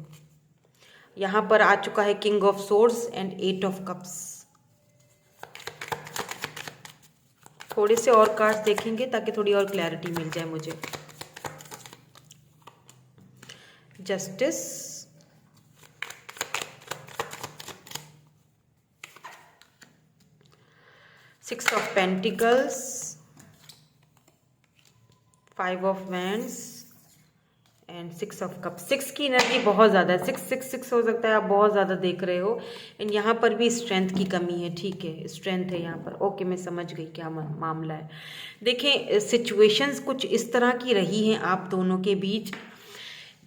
यहाँ पर आ चुका है king of swords and 8 of cups. थोड़े से और कार्ड्स देखेंगे ताकि थोड़ी और क्लैरिटी मिल जाए मुझे। Justice, six of pentacles, 5 of wands and 6 of cup. 6 की एनर्जी बहुत ज़्यादा है, 6 हो सकता है आप बहुत ज़्यादा देख रहे हो। एंड यहाँ पर भी स्ट्रेंथ की कमी है, ठीक है, स्ट्रेंथ है यहाँ पर। ओके, मैं समझ गई क्या मामला है। देखें, सिचुएशंस कुछ इस तरह की रही हैं आप दोनों के बीच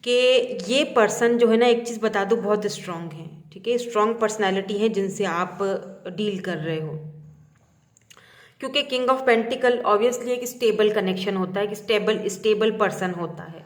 कि ये पर्सन जो है ना, एक चीज़ बता दूँ, बहुत स्ट्रांग है, ठीक है, स्ट्रांग पर्सनैलिटी है जिनसे आप डील कर रहे हो। क्योंकि किंग ऑफ पेंटिकल ऑब्वियसली एक स्टेबल कनेक्शन होता है, कि स्टेबल पर्सन होता है।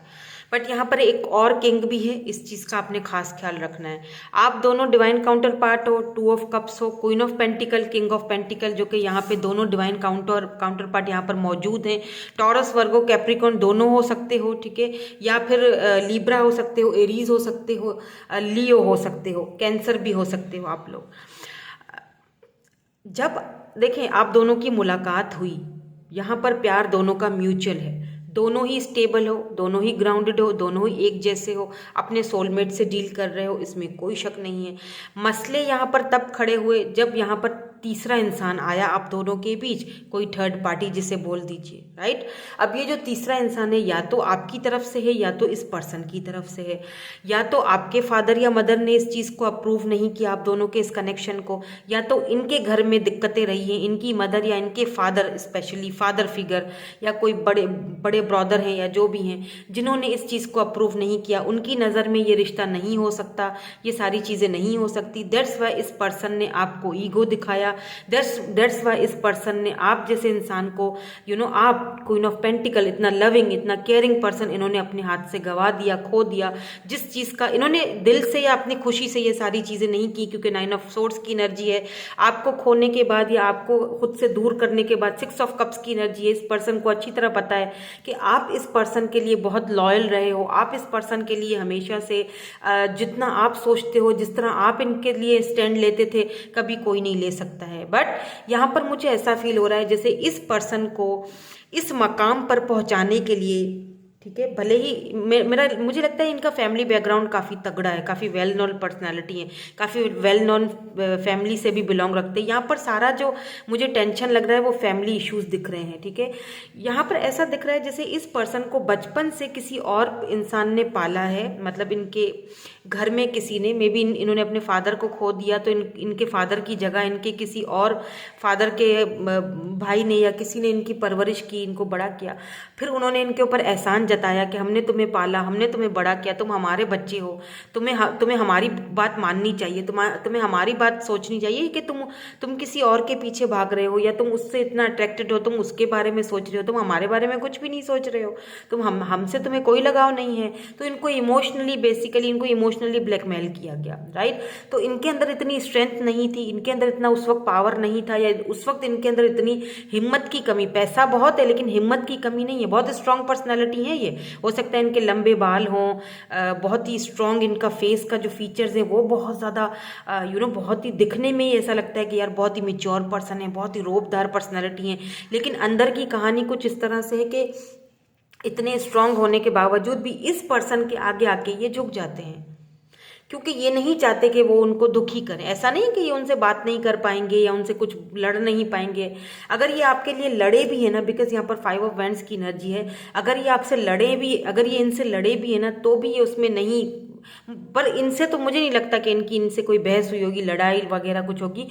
बट यहाँ पर एक और किंग भी है, इस चीज़ का आपने खास ख्याल रखना है। आप दोनों डिवाइन काउंटर पार्ट हो, 2 ऑफ कप्स हो, queen of pentacle, king of pentacle, जो कि यहाँ पे दोनों डिवाइन काउंटर पार्ट यहाँ पर मौजूद हैं। टॉरस, वर्गो, कैप्रिकॉर्न दोनों हो सकते हो, ठीक है, या फिर लिब्रा हो सकते हो, एरीज हो सकते हो, लियो हो सकते हो, कैंसर भी हो सकते हो आप लोग। जब देखें आप दोनों की मुलाकात हुई, यहाँ पर प्यार दोनों का म्यूचुअल है, दोनों ही स्टेबल हो, दोनों ही ग्राउंडेड हो, दोनों ही एक जैसे हो, अपने सोलमेट से डील कर रहे हो, इसमें कोई शक नहीं है। मसले यहाँ पर तब खड़े हुए जब यहाँ पर तीसरा इंसान आया आप दोनों के बीच, कोई थर्ड पार्टी जिसे बोल दीजिए, राइट। अब ये जो तीसरा इंसान है, या तो आपकी तरफ से है या तो इस पर्सन की तरफ से है, या तो आपके फादर या मदर ने इस चीज़ को अप्रूव नहीं किया आप दोनों के इस कनेक्शन को, या तो इनके घर में दिक्कतें रही हैं, इनकी मदर या इनके फादर, स्पेशली फादर फिगर, या कोई बड़े बड़े ब्रदर हैं या जो भी हैं, जिन्होंने इस चीज़ को अप्रूव नहीं किया, उनकी नज़र में ये रिश्ता नहीं हो सकता, ये सारी चीज़ें नहीं हो सकती। दैट्स वाई इस पर्सन ने आपको ईगो दिखाया, दैट्स वाई इस पर्सन ने आप जैसे इंसान को आप क्वीन ऑफ पेंटिकल, इतना लविंग, इतना केयरिंग पर्सन इन्होंने अपने हाथ से गवा दिया, खो दिया। जिस चीज़ का इन्होंने दिल से या अपनी खुशी से ये सारी चीज़ें नहीं की, क्योंकि 9 ऑफ सोर्ड्स की एनर्जी है। आपको खोने के बाद या आपको खुद से दूर करने के बाद 6 ऑफ कप्स की एनर्जी है। इस पर्सन को अच्छी तरह पता है कि आप इस पर्सन के लिए बहुत लॉयल रहे हो, आप इस पर्सन के लिए हमेशा से जितना आप सोचते हो, जिस तरह आप इनके लिए स्टैंड लेते थे, कभी कोई नहीं ले सकता है। बट यहाँ पर मुझे ऐसा फील हो रहा है जैसे इस पर्सन को इस मकाम पर पहुँचाने के लिए, ठीक है, भले ही मुझे लगता है इनका फैमिली बैकग्राउंड काफ़ी तगड़ा है, काफ़ी वेल नोन पर्सनालिटी है, काफ़ी वेल नोन फैमिली से भी बिलोंग रखते हैं। यहाँ पर सारा जो मुझे टेंशन लग रहा है वो फैमिली इश्यूज़ दिख रहे हैं, ठीक है। यहाँ पर ऐसा दिख रहा है जैसे इस पर्सन को बचपन से किसी और इंसान ने पाला है, मतलब इनके घर में किसी ने, मे बी इन्होंने अपने फादर को खो दिया तो इनके फादर की जगह इनके किसी और फादर के भाई ने या किसी ने इनकी परवरिश की, इनको बड़ा किया, फिर उन्होंने इनके ऊपर एहसान जताया कि हमने तुम्हें पाला, हमने तुम्हें बड़ा किया, तुम हमारे बच्चे हो, तुम्हें हमारी बात माननी चाहिए, तुम्हें हमारी बात सोचनी चाहिए कि तुम किसी और के पीछे भाग रहे हो या तुम उससे इतना अट्रैक्टेड हो, तुम उसके बारे में सोच रहे हो, तुम हमारे बारे में कुछ भी नहीं सोच रहे हो, हमसे तुम्हें कोई लगाव नहीं है। तो इनको इमोशनली ब्लैकमेल किया गया, राइट। तो इनके अंदर इतनी स्ट्रेंथ नहीं थी, इनके अंदर इतना उस वक्त पावर नहीं था, या उस वक्त इनके अंदर इतनी हिम्मत की कमी, पैसा बहुत है लेकिन हिम्मत की कमी नहीं है। बहुत स्ट्रांग पर्सनैलिटी है ये। हो सकता है इनके लंबे बाल हों, बहुत ही स्ट्रांग इनका फेस का जो फीचर्स है वो बहुत ज़्यादा बहुत ही दिखने में ही ऐसा लगता है कि यार बहुत ही मेच्योर पर्सन है, बहुत ही रोबदार पर्सनैलिटी है, लेकिन अंदर की कहानी कुछ इस तरह से है कि इतने स्ट्रांग होने के बावजूद भी इस पर्सन के आगे आके ये झुक जाते हैं, क्योंकि ये नहीं चाहते कि वो उनको दुखी करें। ऐसा नहीं कि ये उनसे बात नहीं कर पाएंगे या उनसे कुछ लड़ नहीं पाएंगे। अगर ये आपके लिए लड़े भी है ना, बिकॉज यहाँ पर 5 ऑफ वैंड्स की एनर्जी है, अगर ये आपसे लड़े भी, अगर ये इनसे लड़े भी है ना, तो भी ये उसमें नहीं, पर इनसे तो मुझे नहीं लगता कि इनसे कोई बहस हुई होगी, लड़ाई वगैरह कुछ होगी।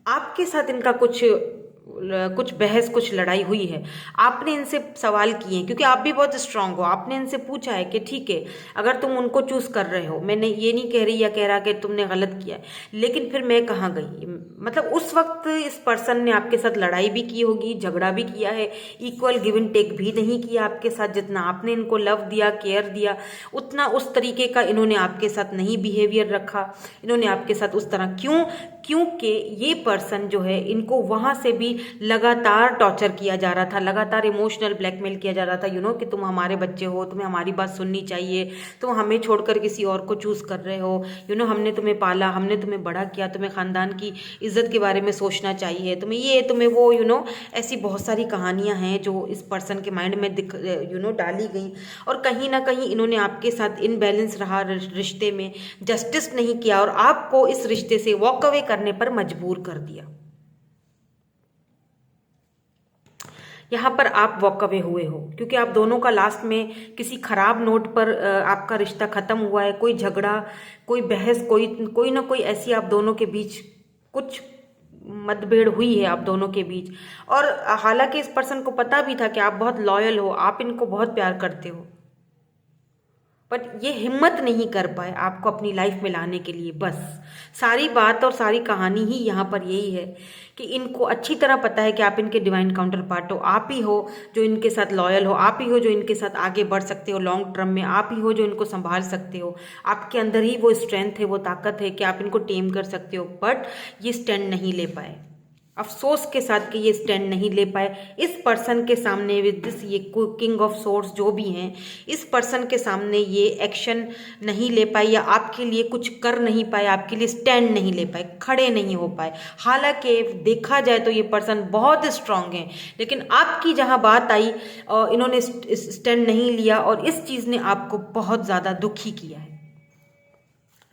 आपके साथ इनका कुछ बहस, कुछ लड़ाई हुई है। आपने इनसे सवाल किए हैं क्योंकि आप भी बहुत स्ट्रांग हो। आपने इनसे पूछा है कि ठीक है, अगर तुम उनको चूज कर रहे हो, मैं ये नहीं कह रही या कह रहा कि तुमने गलत किया है, लेकिन फिर मैं कहाँ गई। मतलब उस वक्त इस पर्सन ने आपके साथ लड़ाई भी की होगी, झगड़ा भी किया है, इक्वल गिव एंड टेक भी नहीं किया आपके साथ। जितना आपने इनको लव दिया, केयर दिया, उतना उस तरीके का इन्होंने आपके साथ नहीं बिहेवियर रखा। इन्होंने आपके साथ उस तरह क्योंकि ये पर्सन जो है, इनको वहाँ से भी लगातार टॉर्चर किया जा रहा था, लगातार इमोशनल ब्लैकमेल किया जा रहा था, कि तुम हमारे बच्चे हो, तुम्हें हमारी बात सुननी चाहिए, तुम हमें छोड़कर किसी और को चूज कर रहे हो, हमने तुम्हें पाला, हमने तुम्हें बड़ा किया, तुम्हें खानदान की इज्जत के बारे में सोचना चाहिए, तुम्हें वो ऐसी बहुत सारी कहानियां हैं जो इस पर्सन के माइंड में डाली गई। और कहीं ना कहीं इन्होंने आपके साथ इनबैलेंस रहा रिश्ते में, जस्टिस नहीं किया और आपको इस रिश्ते से वॉक अवे करने पर मजबूर कर दिया। यहाँ पर आप वॉक अवे हुए हो क्योंकि आप दोनों का लास्ट में किसी खराब नोट पर आपका रिश्ता खत्म हुआ है। कोई झगड़ा, कोई बहस, कोई ना कोई ऐसी आप दोनों के बीच कुछ मतभेद हुई है आप दोनों के बीच। और हालांकि इस पर्सन को पता भी था कि आप बहुत लॉयल हो, आप इनको बहुत प्यार करते हो, बट ये हिम्मत नहीं कर पाए आपको अपनी लाइफ में लाने के लिए। बस सारी बात और सारी कहानी ही यहाँ पर यही है कि इनको अच्छी तरह पता है कि आप इनके डिवाइन काउंटर पार्ट हो, आप ही हो जो इनके साथ लॉयल हो, आप ही हो जो इनके साथ आगे बढ़ सकते हो लॉन्ग टर्म में, आप ही हो जो इनको संभाल सकते हो। आपके अंदर ही वो स्ट्रेंथ है, वो ताकत है कि आप इनको टेम कर सकते हो, बट ये स्टैंड नहीं ले पाए। अफसोस के साथ कि ये स्टैंड नहीं ले पाए इस पर्सन के सामने विद दिस, ये किंग ऑफ सोर्स जो भी हैं, इस पर्सन के सामने ये एक्शन नहीं ले पाए या आपके लिए कुछ कर नहीं पाए, आपके लिए स्टैंड नहीं ले पाए, खड़े नहीं हो पाए। हालांकि देखा जाए तो ये पर्सन बहुत स्ट्रांग है, लेकिन आपकी जहां बात आई इन्होंने स्टैंड नहीं लिया और इस चीज़ ने आपको बहुत ज़्यादा दुखी किया है,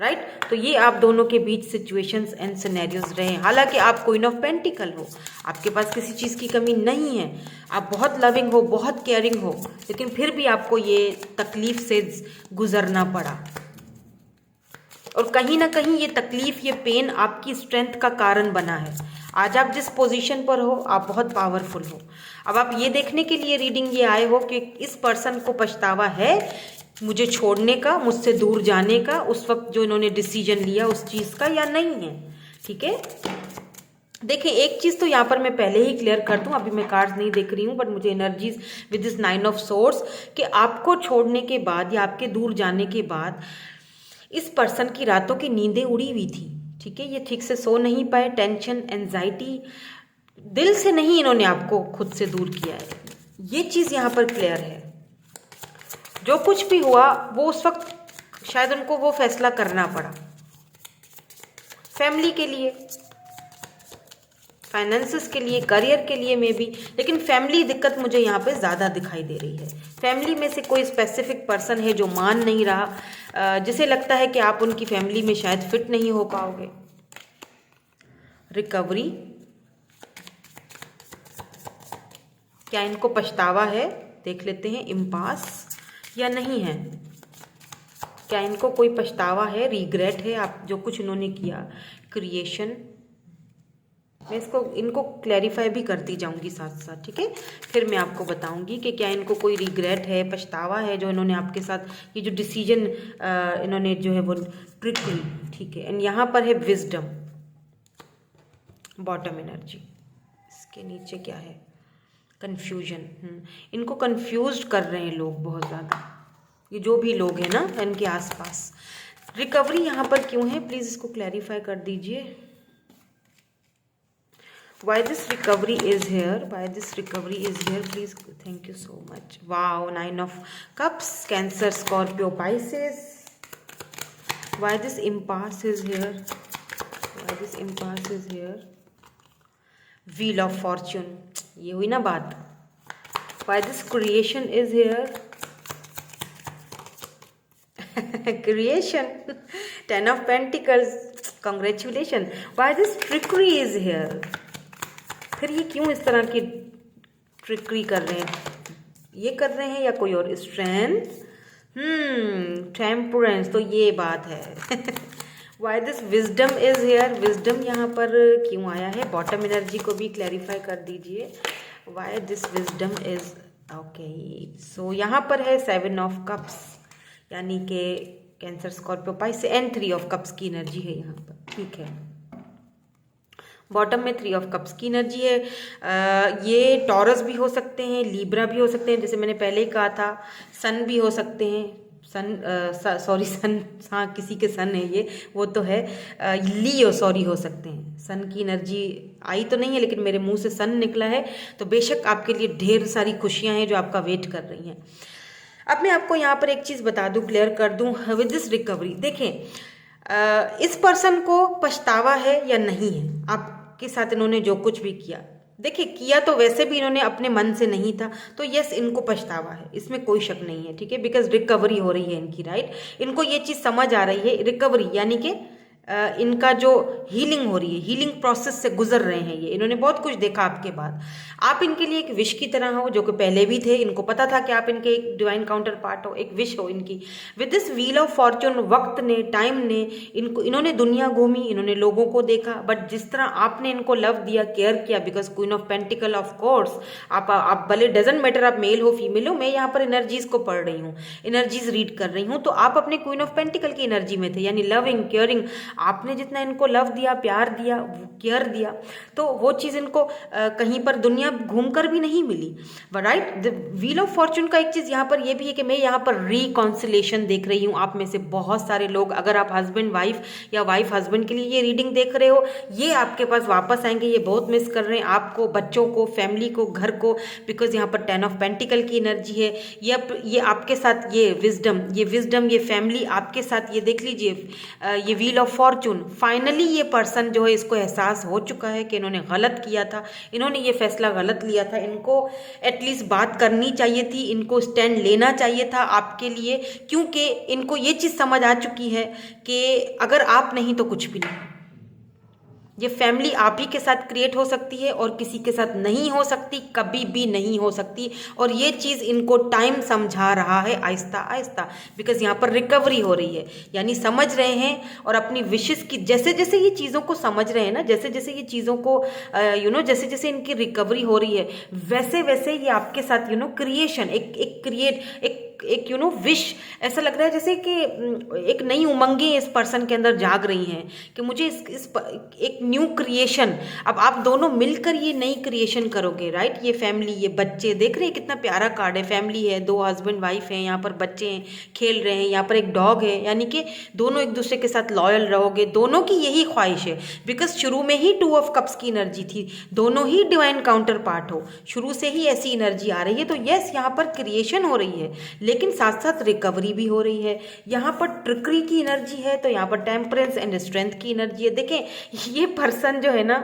राइट। तो ये आप दोनों के बीच सिचुएशंस एंड सिनेरियोज रहे। हालांकि आप क्वीन ऑफ पेंटिकल हो, आपके पास किसी चीज़ की कमी नहीं है, आप बहुत लविंग हो, बहुत केयरिंग हो, लेकिन फिर भी आपको ये तकलीफ से गुजरना पड़ा। और कहीं ना कहीं ये तकलीफ, ये पेन आपकी स्ट्रेंथ का कारण बना है। आज आप जिस पोजीशन पर हो, आप बहुत पावरफुल हो। अब आप ये देखने के लिए रीडिंग ये आए हो कि इस पर्सन को पछतावा है मुझे छोड़ने का, मुझसे दूर जाने का, उस वक्त जो इन्होंने डिसीजन लिया उस चीज़ का, या नहीं है। ठीक है, देखिए एक चीज़ तो यहाँ पर मैं पहले ही क्लियर कर दूँ, अभी मैं कार्ड्स नहीं देख रही हूँ, बट मुझे energies with this 9 of source कि आपको छोड़ने के बाद या आपके दूर जाने के बाद इस पर्सन की रातों की नींदें उड़ी हुई थी। ठीक है, ये ठीक से सो नहीं पाए, टेंशन, एंजाइटी, दिल से नहीं इन्होंने आपको खुद से दूर किया है, ये चीज़ यहाँ पर क्लियर है। जो कुछ भी हुआ वो उस वक्त शायद उनको वो फैसला करना पड़ा, फैमिली के लिए, फाइनेंसेस के लिए, करियर के लिए में भी, लेकिन फैमिली दिक्कत मुझे यहाँ पे ज़्यादा दिखाई दे रही है। फैमिली में से कोई स्पेसिफिक पर्सन है जो मान नहीं रहा, जिसे लगता है कि आप उनकी फैमिली में शायद फिट नहीं हो पाओगे। रिकवरी, क्या इनको पछतावा है, देख लेते हैं, इम्पास या नहीं है। क्या इनको कोई पछतावा है, रिग्रेट है आप जो कुछ इन्होंने किया। क्रिएशन, मैं इनको क्लैरिफाई भी करती जाऊंगी साथ साथ, ठीक है। फिर मैं आपको बताऊंगी कि क्या इनको कोई रिग्रेट है, पछतावा है जो इन्होंने आपके साथ ये जो डिसीजन इन्होंने जो है वो ट्रिक ली, ठीक है। एंड यहाँ पर है विजडम, बॉटम एनर्जी। इसके नीचे क्या है, कन्फ्यूजन। इनको कन्फ्यूज कर रहे हैं लोग बहुत ज़्यादा, ये जो भी लोग हैं ना इनके आसपास। रिकवरी यहाँ पर क्यों है, प्लीज़ इसको क्लैरिफाई कर दीजिए। Why this recovery is here? Why this recovery is here? Please, thank you so much. Wow, 9 of Cups, Cancer, Scorpio, Pisces. Why this impasse is here? Why this impasse is here? Wheel of Fortune. ये हुई ना बात. Why this creation is here? Creation. 10 of Pentacles. Congratulations. Why this trickery is here? फिर ये क्यों इस तरह की ट्रिकरी कर रहे हैं, ये कर रहे हैं या कोई और, स्ट्रेंथ, टेम्परेंस, तो ये बात है। Y this wisdom is here, wisdom यहाँ पर क्यों आया है, बॉटम एनर्जी को भी क्लैरिफाई कर दीजिए। Why this wisdom is okay, so यहाँ पर है 7 ऑफ कप्स, यानी कि Cancer, Scorpio, Pisces and 3 of cups की एनर्जी है यहाँ पर, ठीक है। बॉटम में 3 ऑफ कप्स की एनर्जी है। ये टॉरस भी हो सकते हैं, लीब्रा भी हो सकते हैं, जैसे मैंने पहले ही कहा था, सन भी हो सकते हैं, सन, हाँ किसी के सन है ये, वो तो है, लियो हो सकते हैं। सन की एनर्जी आई तो नहीं है लेकिन मेरे मुंह से सन निकला है, तो बेशक आपके लिए ढेर सारी खुशियां हैं जो आपका वेट कर रही हैं। अब मैं आपको यहाँ पर एक चीज़ बता दूँ, क्लियर कर दूँ विद दिस रिकवरी। देखें, इस पर्सन को पछतावा है या नहीं है आपके साथ, इन्होंने जो कुछ भी किया, देखिए किया तो वैसे भी इन्होंने अपने मन से नहीं था, तो यस इनको पछतावा है, इसमें कोई शक नहीं है, ठीक है, बिकॉज रिकवरी हो रही है इनकी, राइट। इनको ये चीज़ समझ आ रही है, रिकवरी यानी कि इनका जो हीलिंग हो रही है, हीलिंग प्रोसेस से गुजर रहे हैं ये, इन्होंने बहुत कुछ देखा आपके बाद। आप इनके लिए एक विश की तरह हो, जो कि पहले भी थे, इनको पता था कि आप इनके एक डिवाइन काउंटर पार्ट हो, एक विश हो इनकी। With this wheel of Fortune, वक्त ने, टाइम ने, इन्होंने दुनिया घूमी, इन्होंने लोगों को देखा, बट जिस तरह आपने इनको लव दिया, केयर किया, because queen of pentacle of course, आप भले डजेंट मैटर आप मेल हो फीमेल हो, मैं यहाँ पर एनर्जीज को पढ़ रही हूँ, एनर्जीज रीड कर रही हूँ, तो आप अपने क्वीन ऑफ पेंटिकल की एनर्जी में थे, यानी लविंग, केयरिंग। आपने जितना इनको लव दिया, प्यार दिया, केयर दिया, तो वो चीज़ इनको कहीं पर दुनिया घूमकर भी नहीं मिली, right. The wheel of fortune का एक चीज़ यहाँ पर ये भी है कि मैं यहाँ पर रिकॉन्सिलेशन देख रही हूँ। आप में से बहुत सारे लोग, अगर आप हस्बैंड वाइफ या वाइफ हस्बैंड के लिए ये रीडिंग देख रहे हो, ये आपके पास वापस आएंगे, ये बहुत मिस कर रहे हैं आपको, बच्चों को, फैमिली को, घर को, बिकॉज यहाँ पर 10 ऑफ पेंटिकल की एनर्जी है। ये आपके साथ, ये विजडम, ये फैमिली आपके साथ, ये देख लीजिए, ये व्हील ऑफ फॉर्चून। फाइनली ये पर्सन जो है, इसको एहसास हो चुका है कि इन्होंने गलत किया था, इन्होंने ये फैसला गलत लिया था, इनको एटलीस्ट बात करनी चाहिए थी, इनको स्टैंड लेना चाहिए था आपके लिए, क्योंकि इनको ये चीज़ समझ आ चुकी है कि अगर आप नहीं तो कुछ भी नहीं। ये फैमिली आप ही के साथ क्रिएट हो सकती है और किसी के साथ नहीं हो सकती, कभी भी नहीं हो सकती, और ये चीज़ इनको टाइम समझा रहा है, आहिस्ता आहिस्ता, बिकॉज यहाँ पर रिकवरी हो रही है, यानी समझ रहे हैं और अपनी विशेस की, जैसे जैसे ये चीज़ों को समझ रहे हैं ना, जैसे जैसे ये चीज़ों को जैसे जैसे इनकी रिकवरी हो रही है, वैसे वैसे ये आपके साथ क्रिएशन, एक विश, ऐसा लग रहा है जैसे कि एक नई उमंगें इस पर्सन के अंदर जाग रही हैं कि मुझे एक न्यू क्रिएशन, अब आप दोनों मिलकर ये नई क्रिएशन करोगे, राइट। ये फैमिली, ये बच्चे, देख रहे हैं कितना प्यारा कार्ड है, फैमिली है, 2 हस्बैंड वाइफ हैं, यहाँ पर बच्चे हैं, खेल रहे हैं, यहाँ पर एक डॉग है, यानी कि दोनों एक दूसरे के साथ लॉयल रहोगे, दोनों की यही ख्वाहिश है, बिकॉज शुरू में ही 2 ऑफ कप्स की एनर्जी थी, दोनों ही डिवाइन काउंटर पार्ट हो, शुरू से ही ऐसी एनर्जी आ रही है, तो यस यहाँ पर क्रिएशन हो रही है, लेकिन साथ साथ रिकवरी भी हो रही है। यहाँ पर ट्रिकरी की एनर्जी है, तो यहाँ पर टेम्परेंस एंड स्ट्रेंथ की एनर्जी है। देखें, ये पर्सन जो है ना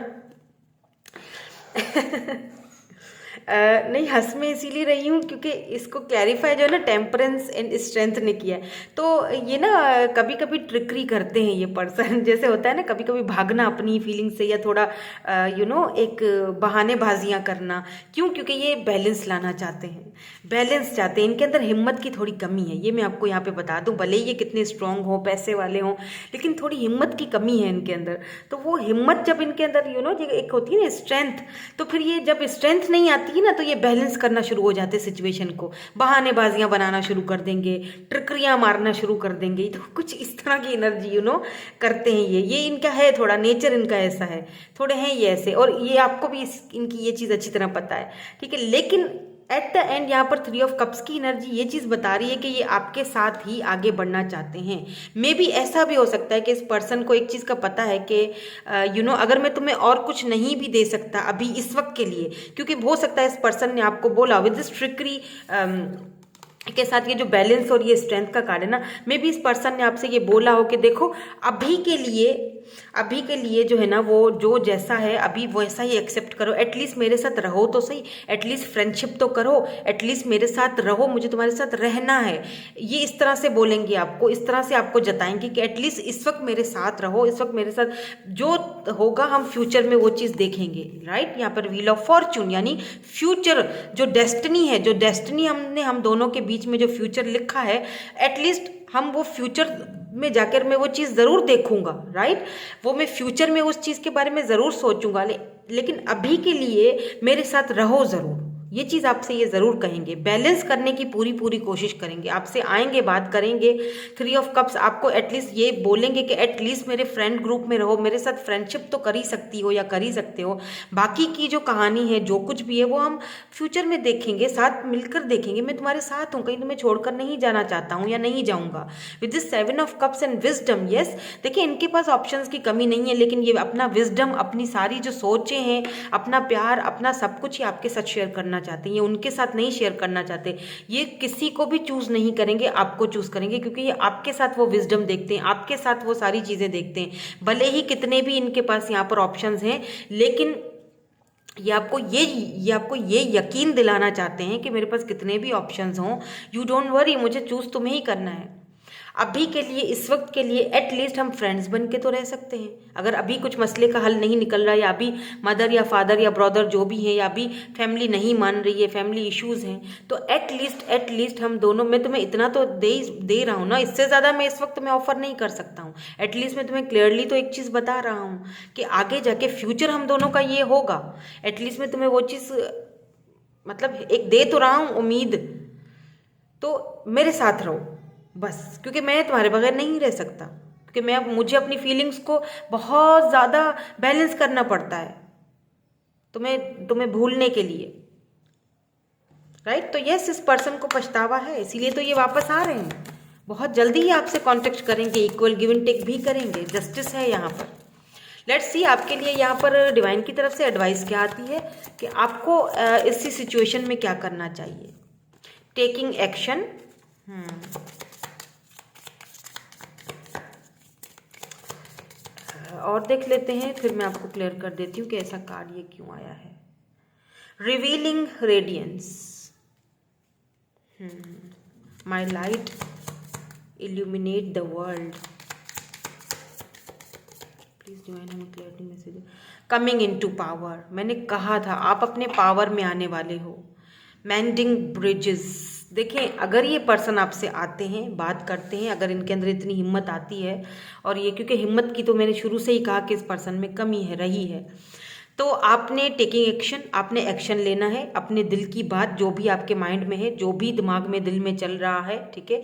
नहीं, हँस में इसीलिए रही हूँ क्योंकि इसको क्लैरिफाई जो है ना टेम्परेंस एंड स्ट्रेंथ ने किया है। तो ये ना कभी कभी ट्रिकरी करते हैं ये पर्सन जैसे होता है ना, कभी कभी भागना अपनी फीलिंग से या थोड़ा एक बहानेबाजियाँ करना। क्यों? क्योंकि ये बैलेंस लाना चाहते हैं, बैलेंस चाहते हैं। इनके अंदर हिम्मत की थोड़ी कमी है, ये मैं आपको यहाँ पे बता दूँ। भले ही ये कितने स्ट्रांग हो, पैसे वाले हों, लेकिन थोड़ी हिम्मत की कमी है इनके अंदर। तो वो हिम्मत जब इनके अंदर एक होती है ना स्ट्रेंथ, तो फिर ये जब स्ट्रेंथ नहीं आती है ना तो ये बैलेंस करना शुरू हो जाते सिचुएशन को, बहानेबाजियां बनाना शुरू कर देंगे, ट्रिकरियां मारना शुरू कर देंगे। तो कुछ इस तरह की एनर्जी करते हैं ये इनका है, थोड़ा नेचर इनका ऐसा है, थोड़े हैं ये ऐसे। और ये आपको भी इनकी ये चीज़ अच्छी तरह पता है, ठीक है। लेकिन एट द एंड यहाँ पर 3 ऑफ कप्स की एनर्जी ये चीज़ बता रही है कि ये आपके साथ ही आगे बढ़ना चाहते हैं। मे बी ऐसा भी हो सकता है कि इस पर्सन को एक चीज़ का पता है कि अगर मैं तुम्हें और कुछ नहीं भी दे सकता अभी इस वक्त के लिए, क्योंकि हो सकता है इस पर्सन ने आपको बोला विद दिस ट्रिकरी के साथ, ये जो बैलेंस और ये स्ट्रेंथ का कार्ड है ना, मे बी इस पर्सन ने आपसे ये बोला हो कि देखो अभी के लिए जो है ना, वो जो जैसा है अभी वैसा ही एक्सेप्ट करो, एटलीस्ट मेरे साथ रहो तो सही, एटलीस्ट फ्रेंडशिप तो करो, एटलीस्ट मेरे साथ रहो, मुझे तुम्हारे साथ रहना है। ये इस तरह से बोलेंगे आपको, इस तरह से आपको जताएंगे कि एटलीस्ट इस वक्त मेरे साथ रहो, इस वक्त मेरे साथ जो होगा हम फ्यूचर में वो चीज़ देखेंगे, राइट। यहाँ पर व्हील ऑफ फॉर्चून यानी फ्यूचर जो डेस्टिनी है, जो डेस्टिनी हम दोनों के बीच में जो फ्यूचर लिखा है, एटलीस्ट हम वो फ्यूचर में जाकर मैं वो चीज़ ज़रूर देखूंगा, राइट। वो मैं फ्यूचर में उस चीज़ के बारे में ज़रूर सोचूंगा, लेकिन अभी के लिए मेरे साथ रहो ज़रूर। ये चीज़ आपसे ये ज़रूर कहेंगे, बैलेंस करने की पूरी कोशिश करेंगे, आपसे आएंगे, बात करेंगे। 3 ऑफ कप्स आपको एटलीस्ट ये बोलेंगे कि एटलीस्ट मेरे फ्रेंड ग्रुप में रहो, मेरे साथ फ्रेंडशिप तो कर ही सकती हो या कर ही सकते हो। बाकी की जो कहानी है, जो कुछ भी है, वो हम फ्यूचर में देखेंगे, साथ मिलकर देखेंगे। मैं तुम्हारे साथ हूँ, कहीं तुम्हें छोड़कर नहीं जाना चाहता हूँ या नहीं जाऊँगा। With this 7 of cups and wisdom, yes, देखिए इनके पास ऑप्शंस की कमी नहीं है, लेकिन ये अपना विजडम, अपनी सारी जो सोचें हैं, अपना प्यार, अपना सब कुछ ही आपके साथ शेयर करना चाहते हैं। ये उनके साथ नहीं शेयर करना चाहते। ये किसी को भी चूज नहीं करेंगे, आपको चूज करेंगे, क्योंकि ये आपके साथ वो विजडम देखते हैं, आपके साथ वो सारी चीजें देखते हैं। भले ही कितने भी इनके पास यहाँ पर ऑप्शंस हैं, लेकिन ये आपको ये यकीन दिलाना चाहते हैं कि मेरे पास कितने भी ऑप्शंस हों, यू डोंट वरी, मुझे चूज तुम्हें ही करना है। अभी के लिए, इस वक्त के लिए एटलीस्ट हम फ्रेंड्स बन के तो रह सकते हैं। अगर अभी कुछ मसले का हल नहीं निकल रहा, या अभी मदर या फादर या ब्रदर जो भी है, या अभी फैमिली नहीं मान रही है, फैमिली इश्यूज हैं, तो एटलीस्ट हम दोनों, मैं तुम्हें इतना तो दे रहा हूँ ना, इससे ज़्यादा मैं इस वक्त मैं ऑफर नहीं कर सकता हूँ। एटलीस्ट मैं तुम्हें क्लियरली तो एक चीज़ बता रहा हूँ कि आगे जाके फ्यूचर हम दोनों का ये होगा। एटलीस्ट मैं तुम्हें वो चीज़ मतलब एक दे तो रहा हूँ उम्मीद, तो मेरे साथ रहो बस, क्योंकि मैं तुम्हारे बगैर नहीं रह सकता, क्योंकि मुझे अपनी फीलिंग्स को बहुत ज़्यादा बैलेंस करना पड़ता है तुम्हें भूलने के लिए, राइट। तो यस, इस पर्सन को पछतावा है, इसीलिए तो ये वापस आ रहे हैं। बहुत जल्दी ही आपसे कांटेक्ट करेंगे, इक्वल गिव एंड टेक भी करेंगे, जस्टिस है यहाँ पर। लेट्स सी आपके लिए यहाँ पर डिवाइन की तरफ से एडवाइस क्या आती है कि आपको इसी सिचुएशन में क्या करना चाहिए। टेकिंग एक्शन, और देख लेते हैं, फिर मैं आपको क्लियर कर देती हूँ कि ऐसा कार्ड ये क्यों आया है। Revealing radiance, my light illuminate the world, please divine हमें clarity message. Coming in to power, मैंने कहा था आप अपने पावर में आने वाले हो। मैंडिंग ब्रिजेस, देखें अगर ये पर्सन आपसे आते हैं, बात करते हैं, अगर इनके अंदर इतनी हिम्मत आती है, और ये क्योंकि हिम्मत की तो मैंने शुरू से ही कहा कि इस पर्सन में कमी है, रही है, तो आपने टेकिंग एक्शन, आपने एक्शन लेना है। अपने दिल की बात, जो भी आपके माइंड में है, जो भी दिमाग में दिल में चल रहा है, ठीक है,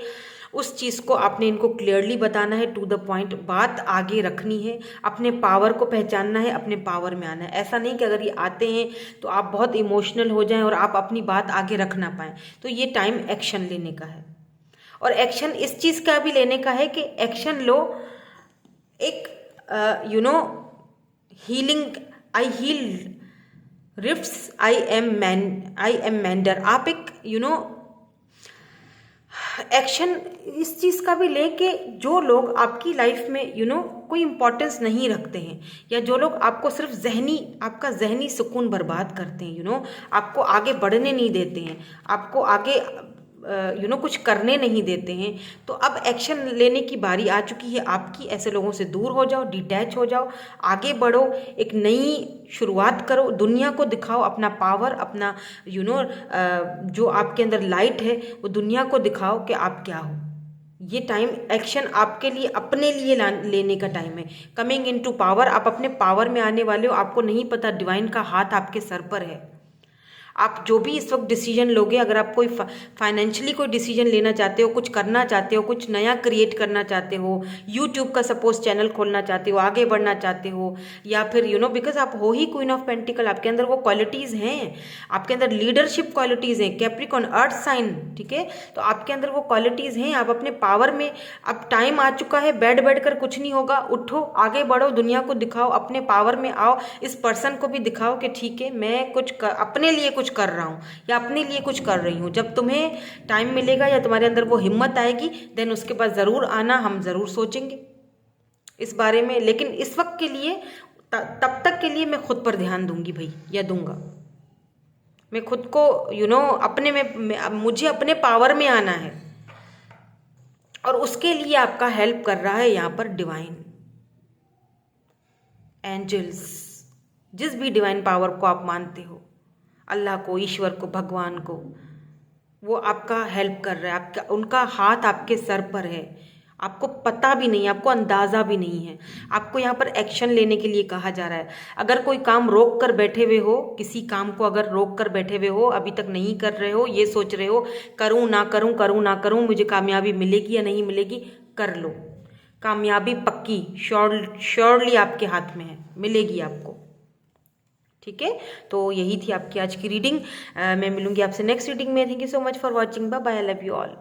उस चीज़ को आपने इनको क्लियरली बताना है, टू द पॉइंट बात आगे रखनी है, अपने पावर को पहचानना है, अपने पावर में आना है। ऐसा नहीं कि अगर ये आते हैं तो आप बहुत इमोशनल हो जाएं और आप अपनी बात आगे रख ना पाएँ। तो ये टाइम एक्शन लेने का है, और एक्शन इस चीज़ का भी लेने का है कि एक्शन लो, एक healing, I heal rifts, I am mender. आप एक एक्शन इस चीज़ का भी ले कि जो लोग आपकी लाइफ में कोई इम्पोर्टेंस नहीं रखते हैं, या जो लोग आपको सिर्फ आपका जहनी सुकून बर्बाद करते हैं, आपको आगे बढ़ने नहीं देते हैं, आपको आगे कुछ करने नहीं देते हैं, तो अब एक्शन लेने की बारी आ चुकी है आपकी। ऐसे लोगों से दूर हो जाओ, डिटैच हो जाओ, आगे बढ़ो, एक नई शुरुआत करो, दुनिया को दिखाओ अपना पावर, अपना जो आपके अंदर लाइट है वो दुनिया को दिखाओ कि आप क्या हो। ये टाइम एक्शन आपके लिए, अपने लिए लेने का टाइम है। कमिंग इन टू पावर, आप अपने पावर में आने वाले हो। आपको नहीं पता डिवाइन का हाथ आपके सर पर है। आप जो भी इस वक्त डिसीजन लोगे, अगर आप कोई फाइनेंशियली कोई डिसीजन लेना चाहते हो, कुछ करना चाहते हो, कुछ नया क्रिएट करना चाहते हो, यूट्यूब का सपोज चैनल खोलना चाहते हो, आगे बढ़ना चाहते हो, या फिर बिकॉज आप हो ही क्वीन ऑफ पेंटिकल, आपके अंदर वो क्वालिटीज़ हैं, आपके अंदर लीडरशिप क्वालिटीज़ हैं, कैप्रिकॉर्न अर्थ साइन, ठीक है, तो आपके अंदर वो क्वालिटीज़ हैं, आप अपने पावर में। अब टाइम आ चुका है, बैठ कर कुछ नहीं होगा, उठो, आगे बढ़ो, दुनिया को दिखाओ, अपने पावर में आओ, इस पर्सन को भी दिखाओ कि ठीक है, मैं अपने लिए कुछ कर रहा हूँ या अपने लिए कुछ कर रही हूँ। जब तुम्हें टाइम मिलेगा या तुम्हारे अंदर वो हिम्मत आएगी, देन उसके बाद ज़रूर आना, हम ज़रूर सोचेंगे इस बारे में। लेकिन इस वक्त के लिए, तब तक के लिए मैं खुद पर ध्यान दूंगी भाई, या दूंगा। मैं खुद को अपने में मुझे अपने पावर में आना है, और उसके लिए आपका हेल्प कर रहा है यहाँ पर डिवाइन एंजल्स। जिस भी डिवाइन पावर को आप मानते हो, अल्लाह को, ईश्वर को, भगवान को, वो आपका हेल्प कर रहा है। आपका उनका हाथ आपके सर पर है, आपको पता भी नहीं, आपको अंदाज़ा भी नहीं है। आपको यहाँ पर एक्शन लेने के लिए कहा जा रहा है। अगर कोई काम रोक कर बैठे हुए हो, किसी काम को अगर रोक कर बैठे हुए हो, अभी तक नहीं कर रहे हो, ये सोच रहे हो करूँ ना करूँ, करूँ ना करूँ, मुझे कामयाबी मिलेगी या नहीं मिलेगी, कर लो। कामयाबी पक्की, श्योरली आपके हाथ में है, मिलेगी आपको। ठीक है, तो यही थी आपकी आज की रीडिंग। मैं मिलूंगी आपसे नेक्स्ट रीडिंग में। Thank you so much for watching. Bye bye, I love you all.